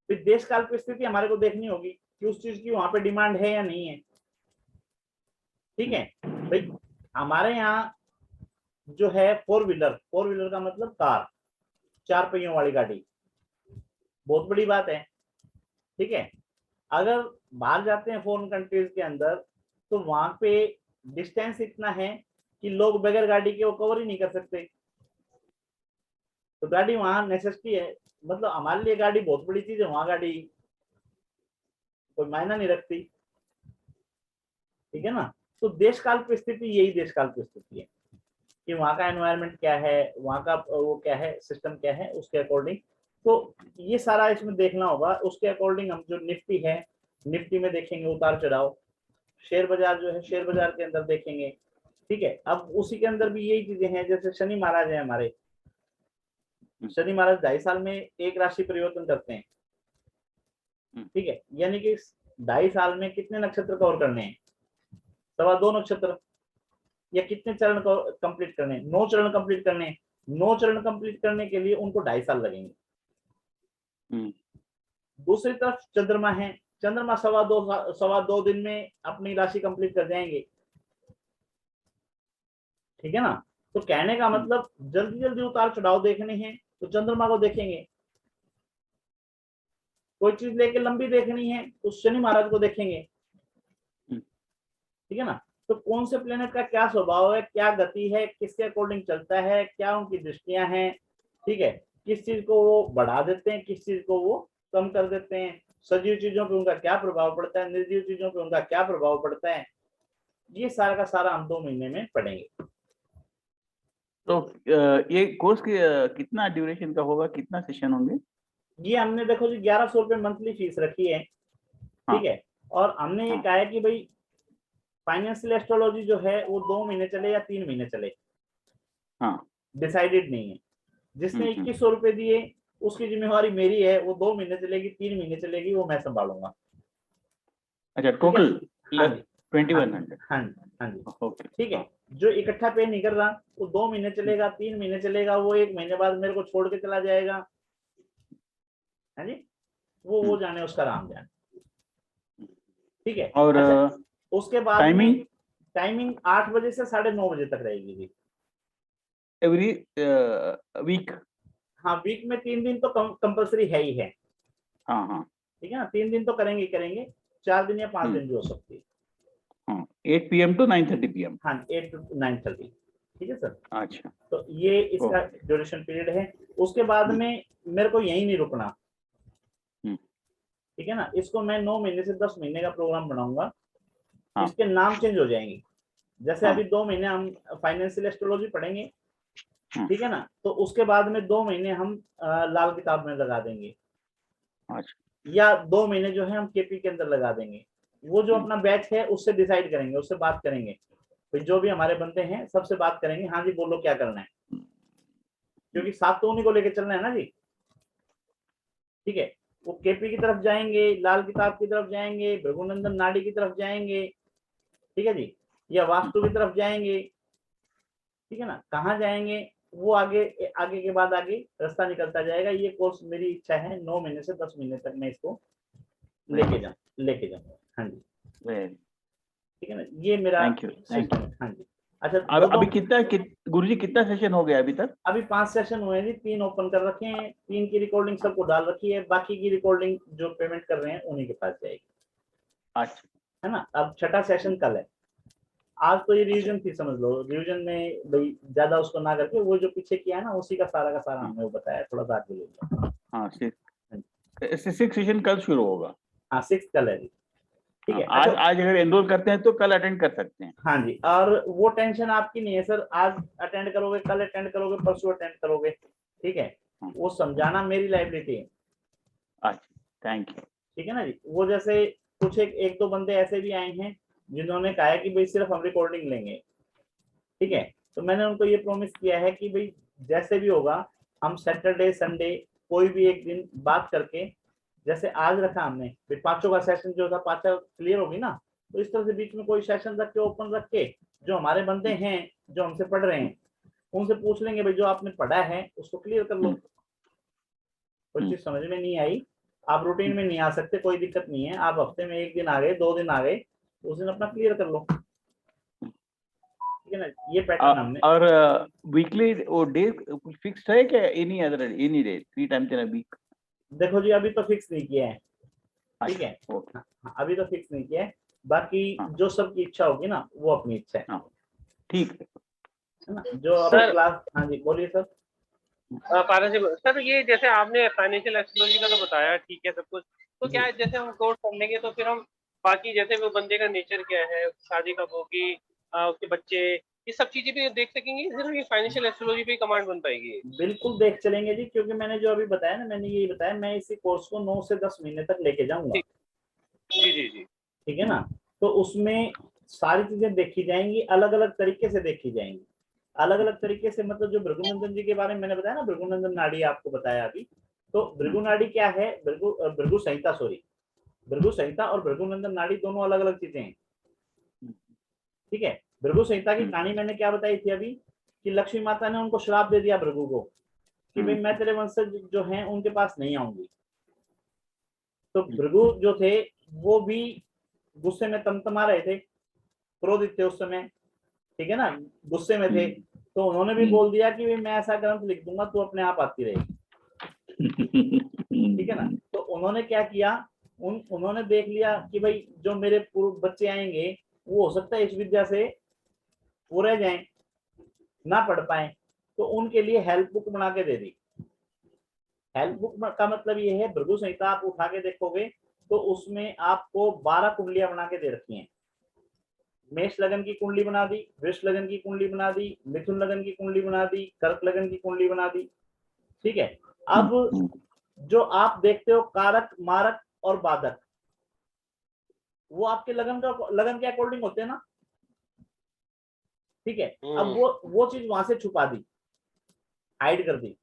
फिर देश काल परिस्थिति हमारे को देखनी होगी कि उस चीज की वहां पे डिमांड है या नहीं है, ठीक है भाई। हमारे यहाँ जो है फोर व्हीलर का मतलब कार, 4 पहियों वाली गाड़ी, बहुत बड़ी बात है, ठीक है। अगर बाहर जाते हैं फॉरेन कंट्रीज के अंदर, तो वहां पे डिस्टेंस इतना है कि लोग बगैर गाड़ी के वो कवर ही नहीं कर सकते, तो गाड़ी वहां नेसेसिटी है। मतलब हमारे लिए गाड़ी बहुत बड़ी चीज है, वहां गाड़ी कोई मायना नहीं रखती, ठीक है ना। तो देश काल परिस्थिति, यही देश काल परिस्थिति है कि वहाँ का एनवायरनमेंट क्या है, वहाँ का वो क्या है, सिस्टम क्या है, उसके अकॉर्डिंग तो ये सारा इसमें देखना होगा। उसके अकॉर्डिंग हम जो निफ्टी है, निफ्टी में देखेंगे उतार चढ़ाव, शेयर बाजार जो है शेयर बाजार के अंदर देखेंगे, ठीक है। अब उसी के अंदर भी यही चीजें हैं, जैसे शनि महाराज है हमारे, शनि महाराज 2.5 साल में एक राशि परिवर्तन करते हैं, ठीक है, यानी कि 2.5 साल में कितने नक्षत्र कवर करने हैं, 2.25 नक्षत्र, या कितने चरण कंप्लीट करने हैं, 9 चरण कंप्लीट करने हैं। 9 चरण कंप्लीट करने के लिए उनको 2.5 साल लगेंगे। दूसरी तरफ चंद्रमा है, चंद्रमा 2.25 दिन में अपनी राशि कंप्लीट कर जाएंगे, ठीक है ना। तो कहने का मतलब जल्दी जल्दी उतार चढ़ाव देखने हैं तो चंद्रमा को देखेंगे, कोई चीज लेके लंबी देखनी है तो शनि महाराज को देखेंगे, ठीक है ना। तो कौन से प्लेनेट का क्या स्वभाव है, क्या गति है, किसके अकॉर्डिंग चलता है, क्या उनकी दृष्टियां हैं, ठीक है, किस चीज को वो बढ़ा देते हैं, किस चीज को वो कम कर देते हैं, सजीव चीजों पे उनका क्या प्रभाव पड़ता है, निर्जीव चीजों पे उनका क्या प्रभाव पड़ता है, ये सारा का सारा हम 2 महीने में पढ़ेंगे। तो ये कोर्स कितना ड्यूरेशन का होगा, कितना सेशन होंगे? ये हमने देखो जी 1100 रुपये मंथली फीस रखी है, ठीक है। और हमने ये कहा है कि भाई फाइनेंशियल एस्ट्रोलॉजी जो है वो 2 महीने चले या 3 महीने चले, डिसाइडेड नहीं है। जिसने 2100 रुपए दिए उसकी जिम्मेवारी मेरी है, वो 2 महीने चलेगी 3 महीने चलेगी, वो मैं संभालूंगा। अच्छा, टोटल 2100। हाँ जी, ओके, ठीक है। जो इकट्ठा पे नहीं कर रहा वो 2 महीने चलेगा, 3 महीने चलेगा, वो 1 महीने बाद मेरे को छोड़ के चला जाएगा, है जी, वो जाने उसका राम जाने, ठीक है। और अच्छा, उसके बाद टाइमिंग 8 बजे से 9:30 बजे तक रहेगी जी, एवरी वीक। हाँ, वीक में 3 दिन तो कंपलसरी है ही है, हाँ, ठीक है ना, 3 दिन तो करेंगे, 4 दिन या 5 दिन भी हो सकती है। 8 PM to 9:30 PM। हाँ, 8 to 9:30, ठीक है सर। अच्छा, तो ये इसका ड्यूरेशन पीरियड है। उसके बाद में मेरे को यही नहीं रुकना, ठीक है ना। इसको मैं 9 महीने से 10 महीने का प्रोग्राम बनाऊंगा। इसके नाम चेंज हो जाएंगे, जैसे अभी 2 महीने हम फाइनेंशियल एस्ट्रोलॉजी पढ़ेंगे, ठीक है ना, तो उसके बाद में 2 महीने हम लाल किताब में लगा देंगे, या 2 महीने जो है हम केपी के अंदर लगा देंगे। वो जो अपना बैच है उससे डिसाइड करेंगे, उससे बात करेंगे, तो जो भी हमारे बंदे हैं सबसे बात करेंगे, हाँ जी बोलो क्या करना है, क्योंकि साथ तो उन्हीं को लेके चलना है ना जी, ठीक है। वो केपी की तरफ जाएंगे, लाल किताब की तरफ जाएंगे, भृगुनंदन नाड़ी की तरफ जाएंगे, ठीक है जी, या वास्तु की तरफ जाएंगे, ठीक है ना, कहाँ जाएंगे वो आगे आगे के बाद आगे रास्ता निकलता जाएगा। ये कोर्स मेरी इच्छा है 9 महीने से 10 महीने तक मैं इसको लेके जाऊँ। हाँ जी, ठीक है ना, ये मेरा थैंक यू। हाँ जी। अच्छा, अभी कितना गुरुजी कितना सेशन हो गया अभी तक? अभी 5 सेशन हुए जी, 3 ओपन कर रखे हैं, 3 की रिकॉर्डिंग सबको डाल रखी है, बाकी की रिकॉर्डिंग जो पेमेंट कर रहे हैं उन्हीं के पास जाएगी। अच्छा, है ना। अब 6ठा सेशन कल है, आज तो ये रिवीजन थी, समझ लो रिवीजन में भाई ज्यादा उसको ना करके वो जो पीछे किया है ना उसी का सारा हमने वो बताया, थोड़ा सा आगे ले लिया। हाँ, 6 सेशन कल शुरू होगा। हाँ, 6 कल है जी। ठीक है। आज अच्छा, आज अगर एनरोल करते हैं तो कल अटेंड कर सकते हैं। हाँ जी, और वो टेंशन आपकी नहीं है सर, आज अटेंड करोगे, कल अटेंड करोगे, परसों अटेंड करोगे, ठीक है। वो समझाना मेरी लाइबिलिटी है, अच्छा, थैंक यू। ठीक है ना जी। वो जैसे कुछ एक दो बंदे ऐसे भी आए हैं जिन्होंने कहा है कि भाई सिर्फ हम रिकॉर्डिंग लेंगे, ठीक है। तो मैंने उनको ये प्रॉमिस किया है कि भाई जैसे भी होगा हम सैटरडे संडे कोई भी एक दिन बात करके, जैसे आज रखा हमने, फिर पांचों का सेशन जो था पांचों क्लियर होगी ना, तो इस तरह से बीच में कोई सेशन रख के ओपन रख के जो हमारे बंदे हैं जो हमसे पढ़ रहे हैं उनसे पूछ लेंगे भाई जो आपने पढ़ा है उसको क्लियर कर लो। कोई चीज समझ में नहीं आई, आप रूटीन में नहीं आ सकते, कोई दिक्कत नहीं है, आप हफ्ते में एक दिन आ गए, 2 दिन आ गए, उस दिन अपना क्लियर कर लो, ठीक है ना। ये पैटर्न हमने और वीकली वो डे फिक्स है क्या, any other any day 3 times in a week? देखो जी अभी तो फिक्स नहीं किया है, ठीक है, ओके, अभी तो फिक्स नहीं किया है, बाकी जो सबकी इच्छा होगी ना वो अपनी इच्छा है ठीक है ना। जो अब सर- क्लास, हाँ जी बोलिए सर। पारस जी, सर ये जैसे आपने फाइनेंशियल एस्ट्रोलॉजी का तो बताया, ठीक है सब कुछ, तो क्या है, जैसे हम कोर्स कर लेंगे तो फिर हम बाकी जैसे वो बंदे का नेचर क्या है, शादी कब होगी, उसके बच्चे, ये सब चीजें भी देख सकेंगे, सिर्फ ये फाइनेंशियल एस्ट्रोलॉजी पे कमांड बन पाएगी? बिल्कुल देख चलेंगे जी, क्योंकि मैंने जो अभी बताया ना, मैंने यही बताया, मैं इसी कोर्स को 9 से 10 महीने तक लेके जाऊंगा, जी जी जी। ठीक है ना। तो उसमें सारी चीजें देखी जाएंगी, अलग अलग तरीके से देखी जाएंगी, अलग अलग तरीके से, मतलब जो भृगुनंदन जी के बारे में मैंने बताया ना, भृगुनंदन नाड़ी आपको बताया अभी, तो भृगु नाड़ी क्या है, भृगु संहिता, सॉरी, भृगु संहिता और भृगुनंदन नाड़ी दोनों अलग अलग चीजें हैं, ठीक है। भृगु संहिता की कहानी मैंने क्या बताई थी अभी, कि लक्ष्मी माता ने उनको श्राप दे दिया भृगु को कि भाई मैं तेरे वंशज जो हैं उनके पास नहीं आऊंगी। तो भृगु जो थे वो भी गुस्से में तमतमा रहे थे, क्रोधित थे उस समय, ठीक है ना, गुस्से में थे, तो उन्होंने भी बोल दिया कि भाई मैं ऐसा ग्रंथ लिख दूंगा तू अपने आप आती रहेगी, ठीक है ना। तो उन्होंने क्या किया, उन्होंने देख लिया कि भाई जो मेरे पूर्व बच्चे आएंगे वो हो सकता है इस विद्या से वो रह जाएं, ना पढ़ पाए, तो उनके लिए हेल्प बुक बना के दे दी। हेल्प बुक का मतलब ये है, भृगु संहिता आप उठा के देखोगे तो उसमें आपको 12 कुंडलियां बना के दे रखी हैं। मेष लगन की कुंडली बना दी, वृष लगन की कुंडली बना दी, मिथुन लगन की कुंडली बना दी, कर्क लगन की कुंडली बना दी, ठीक है। अब जो आप देखते हो कारक, मारक और बाधक, वो आपके लगन के अकॉर्डिंग होते हैं ना, ठीक है। अब वो चीज वहां से छुपा दी, हाइड कर दी,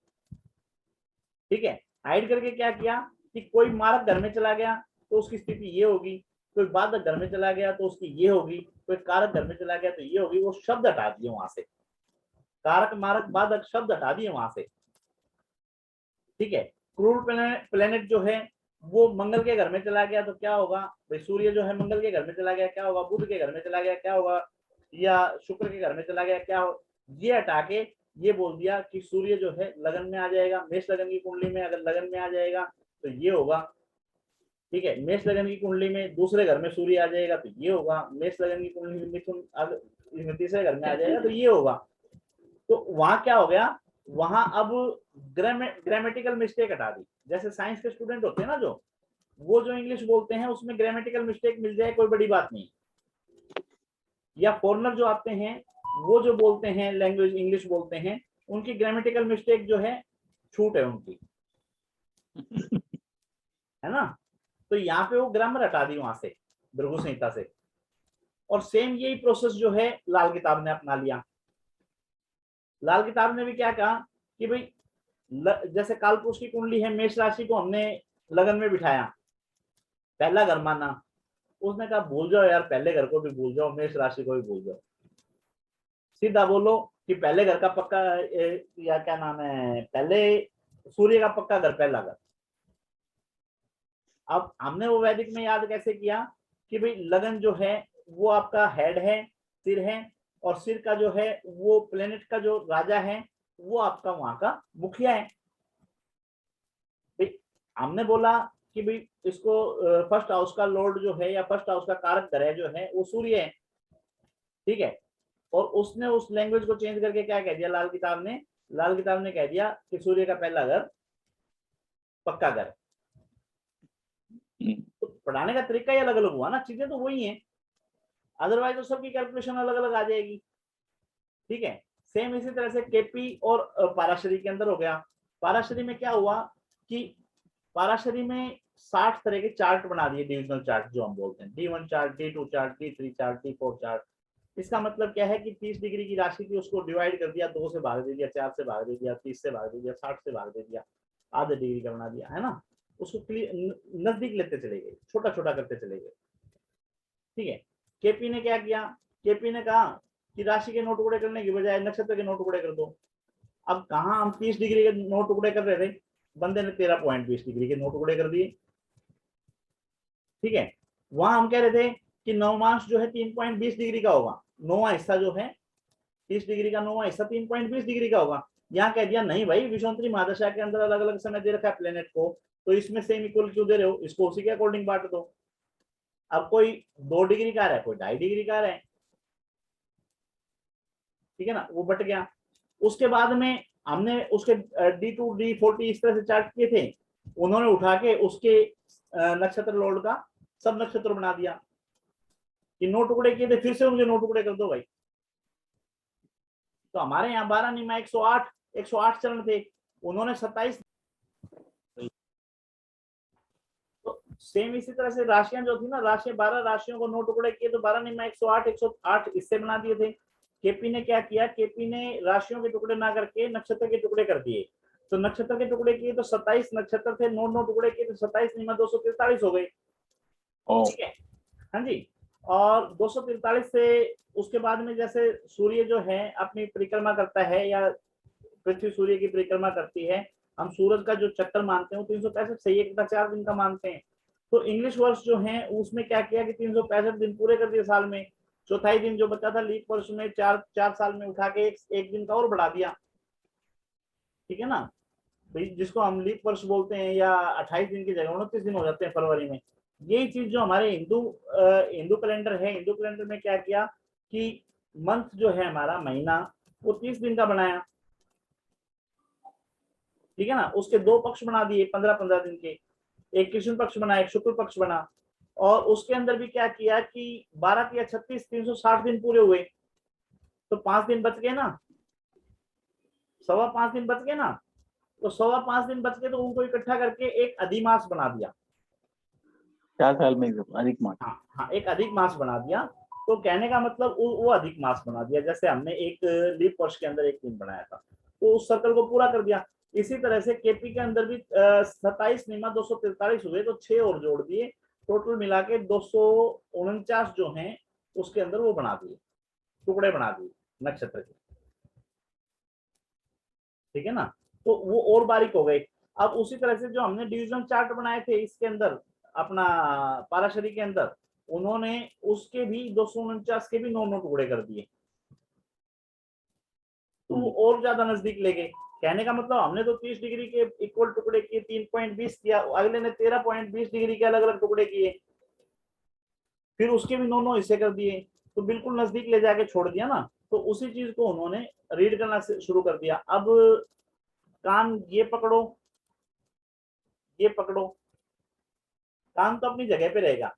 ठीक है। हाइड करके क्या किया कि कोई मारक घर में चला गया तो उसकी स्थिति ये होगी, कोई बाधक घर में चला गया तो उसकी ये होगी, कोई कारक घर में चला गया तो ये होगी, वो शब्द हटा दिए वहां से, कारक मारक बाधक शब्द हटा दिए वहां से, ठीक है। क्रूर प्लेनेट जो है वो मंगल के घर में चला गया तो क्या होगा भाई, सूर्य जो है मंगल के घर में चला गया क्या होगा, बुध के घर में चला गया क्या होगा, या शुक्र के घर में चला गया क्या होगा, ये हटा के ये बोल दिया कि सूर्य जो है लगन में आ जाएगा, मेष लगन की कुंडली में अगर लगन में आ जाएगा तो ये होगा, ठीक है। मेष लगन की कुंडली में दूसरे घर में सूर्य आ जाएगा तो ये होगा, मेष लगन की कुंडली में मिथुन तीसरे घर में आ जाएगा तो ये होगा। तो वहां क्या हो गया, वहां अब ग्रामेटिकल मिस्टेक हटा दी। जैसे साइंस के स्टूडेंट होते हैं ना, जो वो जो इंग्लिश बोलते हैं उसमें ग्रामेटिकल मिस्टेक मिल जाए कोई बड़ी बात नहीं, या फॉरेनर जो आते हैं वो जो बोलते हैं लैंग्वेज इंग्लिश बोलते हैं, उनकी ग्रामेटिकल मिस्टेक जो है छूट है उनकी, है ना। तो यहाँ पे वो ग्रामर हटा दी वहां से, भृगु संहिता से। और सेम यही प्रोसेस जो है लाल किताब ने अपना लिया। लाल किताब ने भी क्या कहा कि भाई जैसे कालपुरुष की कुंडली है, मेष राशि को हमने लगन में बिठाया, पहला घर माना, उसने कहा भूल जाओ यार, पहले घर को भी भूल जाओ, मेष राशि को भी भूल जाओ, सीधा बोलो कि पहले घर का पक्का, या क्या नाम है, पहले सूर्य का पक्का घर पहला घर। अब हमने वो वैदिक में याद कैसे किया कि भाई लगन जो है वो आपका हेड है, सिर है, और सिर का जो है वो प्लेनेट का जो राजा है वो आपका वहां का मुखिया है। हमने बोला कि भाई इसको फर्स्ट हाउस का लॉर्ड जो है या फर्स्ट हाउस का कारक ग्रह जो है वो सूर्य है, ठीक है। और उसने उस लैंग्वेज को चेंज करके क्या कह दिया लाल किताब ने, लाल किताब ने कह दिया कि सूर्य का पहला घर पक्का घर, तो पढ़ाने का तरीका ही अलग अलग हुआ ना, चीजें तो वही हैं, अदरवाइज तो सबकी कैलकुलेशन अलग अलग आ जाएगी। ठीक है, सेम इसी तरह से केपी और पाराशरी के अंदर हो गया। पाराशरी में क्या हुआ कि पाराशरी में 60 तरह के चार्ट बना दिए, डिविजनल चार्ट जो हम बोलते हैं, D1 chart, D2 chart, D3 chart, D4 chart. इसका मतलब क्या है कि 30 डिग्री की राशि थी, उसको डिवाइड कर दिया, 2 से भाग दे दिया, 4 से भाग दे दिया, 30 से भाग दे दिया, 60 से भाग दे दिया, आधे डिग्री का बना दिया, है ना। उसको नजदीक लेते चले गए, छोटा छोटा करते चले गए। ठीक है, केपी ने क्या किया, केपी ने कहा कि राशि के 9 टुकड़े करने की बजाय नक्षत्र के 9 टुकड़े कर दो। अब कहा हम 30 डिग्री के 9 टुकड़े कर रहे थे, बंदे ने 13.20 डिग्री के 9 टुकड़े कर दिए। ठीक है, वहां हम कह रहे थे कि नवमांश जो है 3.20 डिग्री का होगा, नौवां हिस्सा जो है 30 डिग्री का नौवां हिस्सा 3.20 डिग्री का होगा। यहाँ कह दिया नहीं भाई, विषुवंतरी महादशा के अंदर अलग अलग समय दे रखा है प्लेनेट को, तो इसमें सेम इक्वल क्यों दे रहे हो, इसको उसी के अकॉर्डिंग बांट दो। अब कोई 2 डिग्री का है, कोई 2.5 डिग्री का है, ठीक है ना, वो बट गया। उसके बाद में हमने उसके D2 D40 इस तरह से चार्ट किए थे, उन्होंने उठा के उसके नक्षत्र लोड का सब नक्षत्र बना दिया कि 9 टुकड़े किए थे, फिर से उनके 9 टुकड़े कर दो भाई। तो हमारे यहाँ 12 निमा 108 चरण थे, उन्होंने 27। तो सेम इसी तरह से राशियां जो थी ना, राशियां 12 राशियों को 9 टुकड़े किए, तो 12 निमा 108 इससे बना दिए थे। केपी ने क्या किया, केपी ने राशियों के टुकड़े ना करके नक्षत्र के टुकड़े कर दिए। तो नक्षत्र के टुकड़े किए तो 27 नक्षत्र थे, 9 टुकड़े किए तो 27 निमा 243 हो गए। ठीक है, हाँ जी। और 243 से उसके बाद में जैसे सूर्य जो है अपनी परिक्रमा करता है, या पृथ्वी सूर्य की परिक्रमा करती है, हम सूरज का जो चक्कर मानते हैं वो 365 सही 4 दिन का मानते हैं। तो इंग्लिश वर्ष जो है उसमें क्या किया कि 365 दिन पूरे कर दिए साल में, चौथाई दिन जो बचा था लीप वर्ष में 4 साल में उठा के एक दिन का और बढ़ा दिया। ठीक है ना, जिसको हम लीप वर्ष बोलते हैं, या 28 दिन की जगह 29 दिन हो जाते हैं फरवरी में। यही चीज जो हमारे हिंदू कैलेंडर है, हिंदू कैलेंडर में क्या किया कि मंथ जो है हमारा महीना वो 30 दिन का बनाया। ठीक है ना, उसके 2 पक्ष बना दिए 15-15 दिन के, एक कृष्ण पक्ष बना, एक शुक्ल पक्ष बना। और उसके अंदर भी क्या किया कि 12 या 36 360 दिन पूरे हुए, तो 5 दिन बच गए ना, 5.25 दिन बच गए ना। तो 5.25 दिन बच गए, तो उनको इकट्ठा करके एक अधिमास बना दिया। 4 साल में अधिक मास। हाँ, एक अधिक मास बना दिया। तो कहने का मतलब वो अधिक मास बना दिया, जैसे हमने एक लीप वर्ष के अंदर एक दिन बनाया था, तो उस सर्कल को पूरा कर दिया। इसी तरह से केपी के अंदर भी 27 निमा 243 हुए, तो 6 और जोड़ दिए, टोटल मिला के 249 जो हैं उसके अंदर वो बना दिए, टुकड़े बना दिए नक्षत्र के। ठीक है ना, तो वो और बारीक हो गए। अब उसी तरह से जो हमने डिविजन चार्ट बनाए थे इसके अंदर अपना पाराशरी के अंदर, उन्होंने उसके भी 249 के भी 9 टुकड़े कर दिए, तो वो और ज्यादा नजदीक ले गए। कहने का मतलब हमने तो 30 डिग्री के इक्वल टुकड़े किए, 3.20 किया, अगले ने 13.20 डिग्री के अलग अलग टुकड़े किए, फिर उसके भी 9 हिस्से कर दिए, तो बिल्कुल नजदीक ले जाके छोड़ दिया ना। तो उसी चीज को उन्होंने रीड करना शुरू कर दिया। अब कान ये पकड़ो, ये पकड़ो, कान तो अपनी जगह पे रहेगा,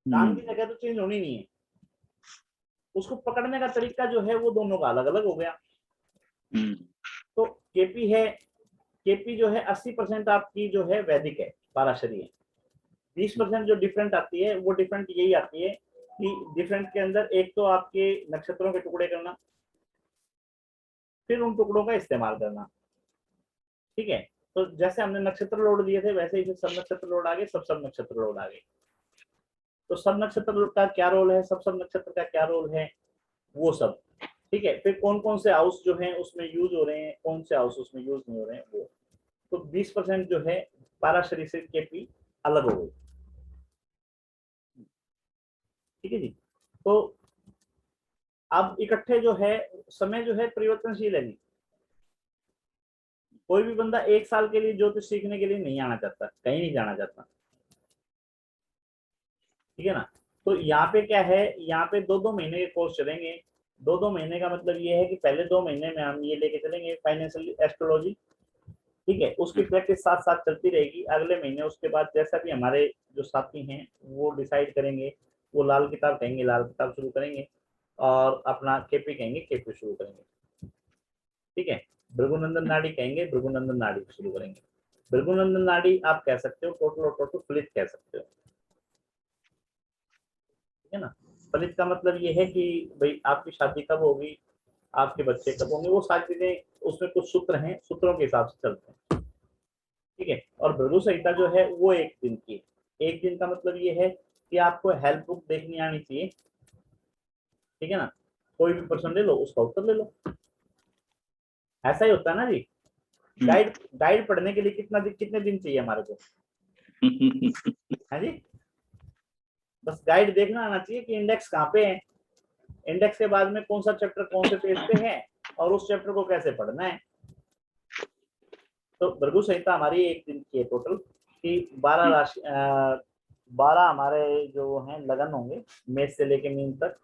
कान की जगह तो चेंज होनी नहीं है, उसको पकड़ने का तरीका जो है वो दोनों का अलग अलग हो गया। तो केपी है, केपी जो है 80% आपकी जो है वैदिक है, पाराशरी है। 20% जो डिफरेंट आती है वो डिफरेंट यही आती है कि डिफरेंट के अंदर एक तो आपके नक्षत्रों के टुकड़े करना, फिर उन टुकड़ों का इस्तेमाल करना। ठीक है, तो जैसे हमने नक्षत्र लोड दिए थे वैसे ही सब नक्षत्र लोड आ गए, सब नक्षत्र लोड आ गए। तो सब नक्षत्र का क्या रोल है, सब नक्षत्र का क्या रोल है, वो सब। ठीक है, फिर कौन कौन से हाउस जो हैं उसमें यूज हो रहे हैं, कौन से हाउस उसमें यूज नहीं हो रहे हैं, वो। तो 20% जो है पाराशरी से केपी अलग हो गई। ठीक है जी, तो अब इकट्ठे जो है समय जो है परिवर्तनशील है जी। कोई भी बंदा 1 साल के लिए ज्योतिष सीखने के लिए नहीं आना चाहता, कहीं नहीं जाना चाहता। ठीक है ना, तो यहाँ पे क्या है, यहाँ पे 2-2 महीने के कोर्स चलेंगे। 2-2 महीने का मतलब ये है कि पहले 2 महीने में हम ये लेके चलेंगे फाइनेंशियल एस्ट्रोलॉजी, ठीक है, उसकी प्रैक्टिस साथ साथ चलती रहेगी अगले महीने। उसके बाद जैसा भी हमारे जो साथी हैं वो डिसाइड करेंगे, वो लाल किताब कहेंगे लाल किताब शुरू करेंगे, और अपना केपी कहेंगे केपी शुरू करेंगे। ठीक है, भृगुनंदन नाड़ी कहेंगे भृगुनंदन नाड़ी शुरू करेंगे। भृगुनंदन नाड़ी आप कह सकते हो, टोटल और टोटल फलित कह सकते हो। ठीक है ना, फलित का मतलब ये है कि भाई आपकी शादी कब होगी, आपके बच्चे कब होंगे, वो सारी चीजें उसमें कुछ सूत्र हैं, सूत्रों के हिसाब से चलते हैं। ठीक है, और भृगु संहिता जो है वो 1 दिन की है। 1 दिन का मतलब ये है कि आपको हेल्प बुक देखनी आनी चाहिए। ठीक है ना, कोई भी प्रश्न ले लो, उसका उत्तर ले लो, ऐसा ही होता है ना जी। गाइड पढ़ने के लिए कितने दिन चाहिए हमारे को, है जी? बस गाइड देखना आना चाहिए कि इंडेक्स कहाँ पे है, इंडेक्स के बाद में कौन सा चैप्टर कौन से पेज पे है, और उस चैप्टर को कैसे पढ़ना है। तो भृगु संहिता हमारी 1 दिन की है टोटल, कि 12 राशि 12 हमारे जो हैं लगन होंगे मेष से लेके मीन तक।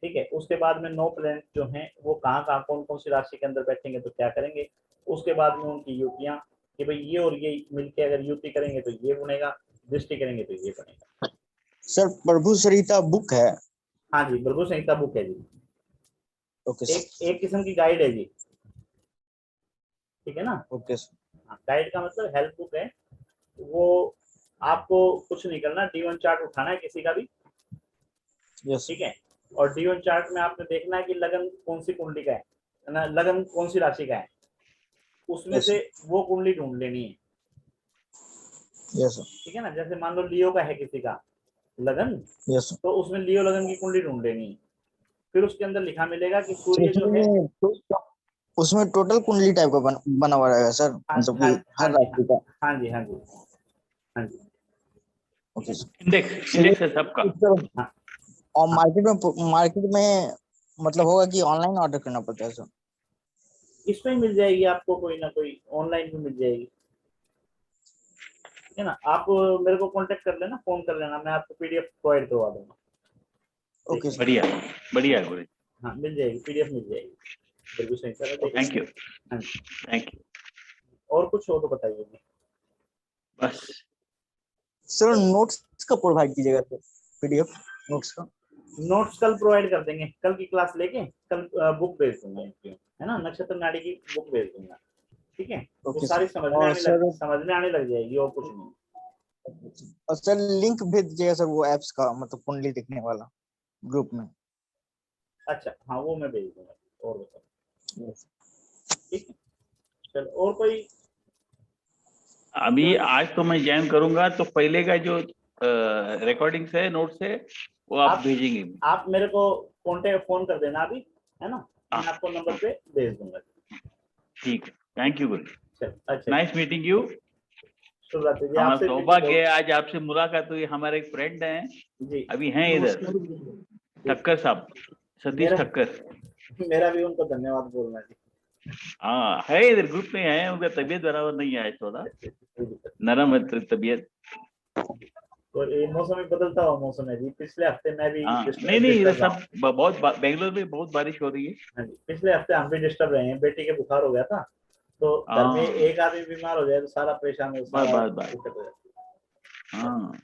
ठीक है, उसके बाद में 9 प्लैनेट जो हैं वो कहाँ कहाँ कौन कौन सी राशि के अंदर बैठेंगे तो क्या करेंगे। उसके बाद में उनकी युतियां, कि भाई ये और ये मिलके अगर युति करेंगे तो ये बनेगा, दृष्टि करेंगे तो ये बनेगा। सर प्रभु संहिता बुक है? हाँ जी, भृगु संहिता बुक है जी। Okay sir. एक किस्म की गाइड है जी। ठीक है ना, ओके सर। गाइड का मतलब हेल्प बुक है। वो आपको कुछ नहीं करना, D1 चार्ट उठाना है किसी का भी। यस। ठीक है, और D1 चार्ट में आपने देखना है कि लगन कौन सी कुंडली का है ना, लगन कौन सी राशि का है, उसमें Yes, से वो कुंडली ढूंढ लेनी है। Yes sir. ठीक है ना, जैसे मान लो लियो का है किसी का लगन, यस सर। तो उसमें लियो लगन की कुंडली ढूंढ लेनी है। फिर उसके अंदर लिखा मिलेगा कि सूर्य जो है, उसमें टोटल कुंडली टाइप का बना हुआ रहेगा सर, हाँ मतलब हाँ कि हर राशि का। हाँ जी हाँ जी हाँ जी। Okay sir. इंडेक्स है सबका। हाँ, और मार्केट में मतलब होगा कि ऑनलाइन ऑर्डर करना पड़ता है सर? इसमें मिल जाएगी आपको, कोई ना कोई ऑनलाइन भी मिल जाएगी। ठीक है ना, आप मेरे को कांटेक्ट कर लेना, फोन कर लेना, मैं आपको PDF प्रोवाइड करवा दूंगा। Okay sir. बढ़िया बढ़िया गुरु। हाँ मिल जाएगी, PDF मिल जाएगी भृगु संहिता का, देख थैंक यू लेना। हाँ जी, थैंक यू। और कुछ हो तो बताइए। बस सर नोट्स का प्रोवाइड कीजिएगा सर, PDF नोट्स का। नोट्स कल प्रोवाइड कर देंगे, कल की क्लास लेके कल बुक भेज दूंगा आपको, है ना, नक्षत्र नाड़ी की बुक भेज दूंगा। ठीक है, वो ओके सारी सर। और समझ में आने लग जाएगी, और कुछ नहीं। और सर लिंक भेज दीजिएगा सर वो एप्स का, मतलब कुंडली दिखने वाला ग्रुप में। अच्छा हाँ, वो मैं भेज दूंगा। और बताओ। Yes. ठीक है, चलो और कोई। अभी आज तो मैं ज्वाइन करूंगा, तो पहले का जो रिकॉर्डिंग्स है नोट्स है वो आप भेजेंगे। आप मेरे को कॉन्टेक्ट फोन कर देना अभी, है ना, मैं हाँ, आपको नंबर पे भेज दूंगा। ठीक है। थैंक यू गुरु। चलो अच्छा, नाइस मीटिंग यू। शुभ रात्रि जी। हमारा आपसे सौभाग्य है आज आपसे मुलाकात हुई। हमारे एक फ्रेंड हैं, जी, अभी हैं इधर, ठक्कर साहब, सतीश मेरा ठक्कर। मेरा भी उनको धन्यवाद बोलना जी। हाँ है इधर ग्रुप में है, उनका तबीयत बराबर नहीं है, थोड़ा कोई दिक्कत नरम है तबीयत। नहीं। तो ये मौसम ही बदलता हुआ मौसम है जी, पिछले हफ्ते मैं भी हाँ नहीं नहीं, इधर डिस्टर्ब रहा हूँ। सब बहुत बेंगलोर में बहुत बारिश हो रही है। हाँ जी, पिछले हफ्ते हम भी डिस्टर्ब रहे हैं, बेटी के बुखार हो गया था, तो घर में हाँ एक आदमी बीमार हो जाए तो सारा परेशान हो, बस सारा बस बस। दिक्कत हो जाती है। हाँ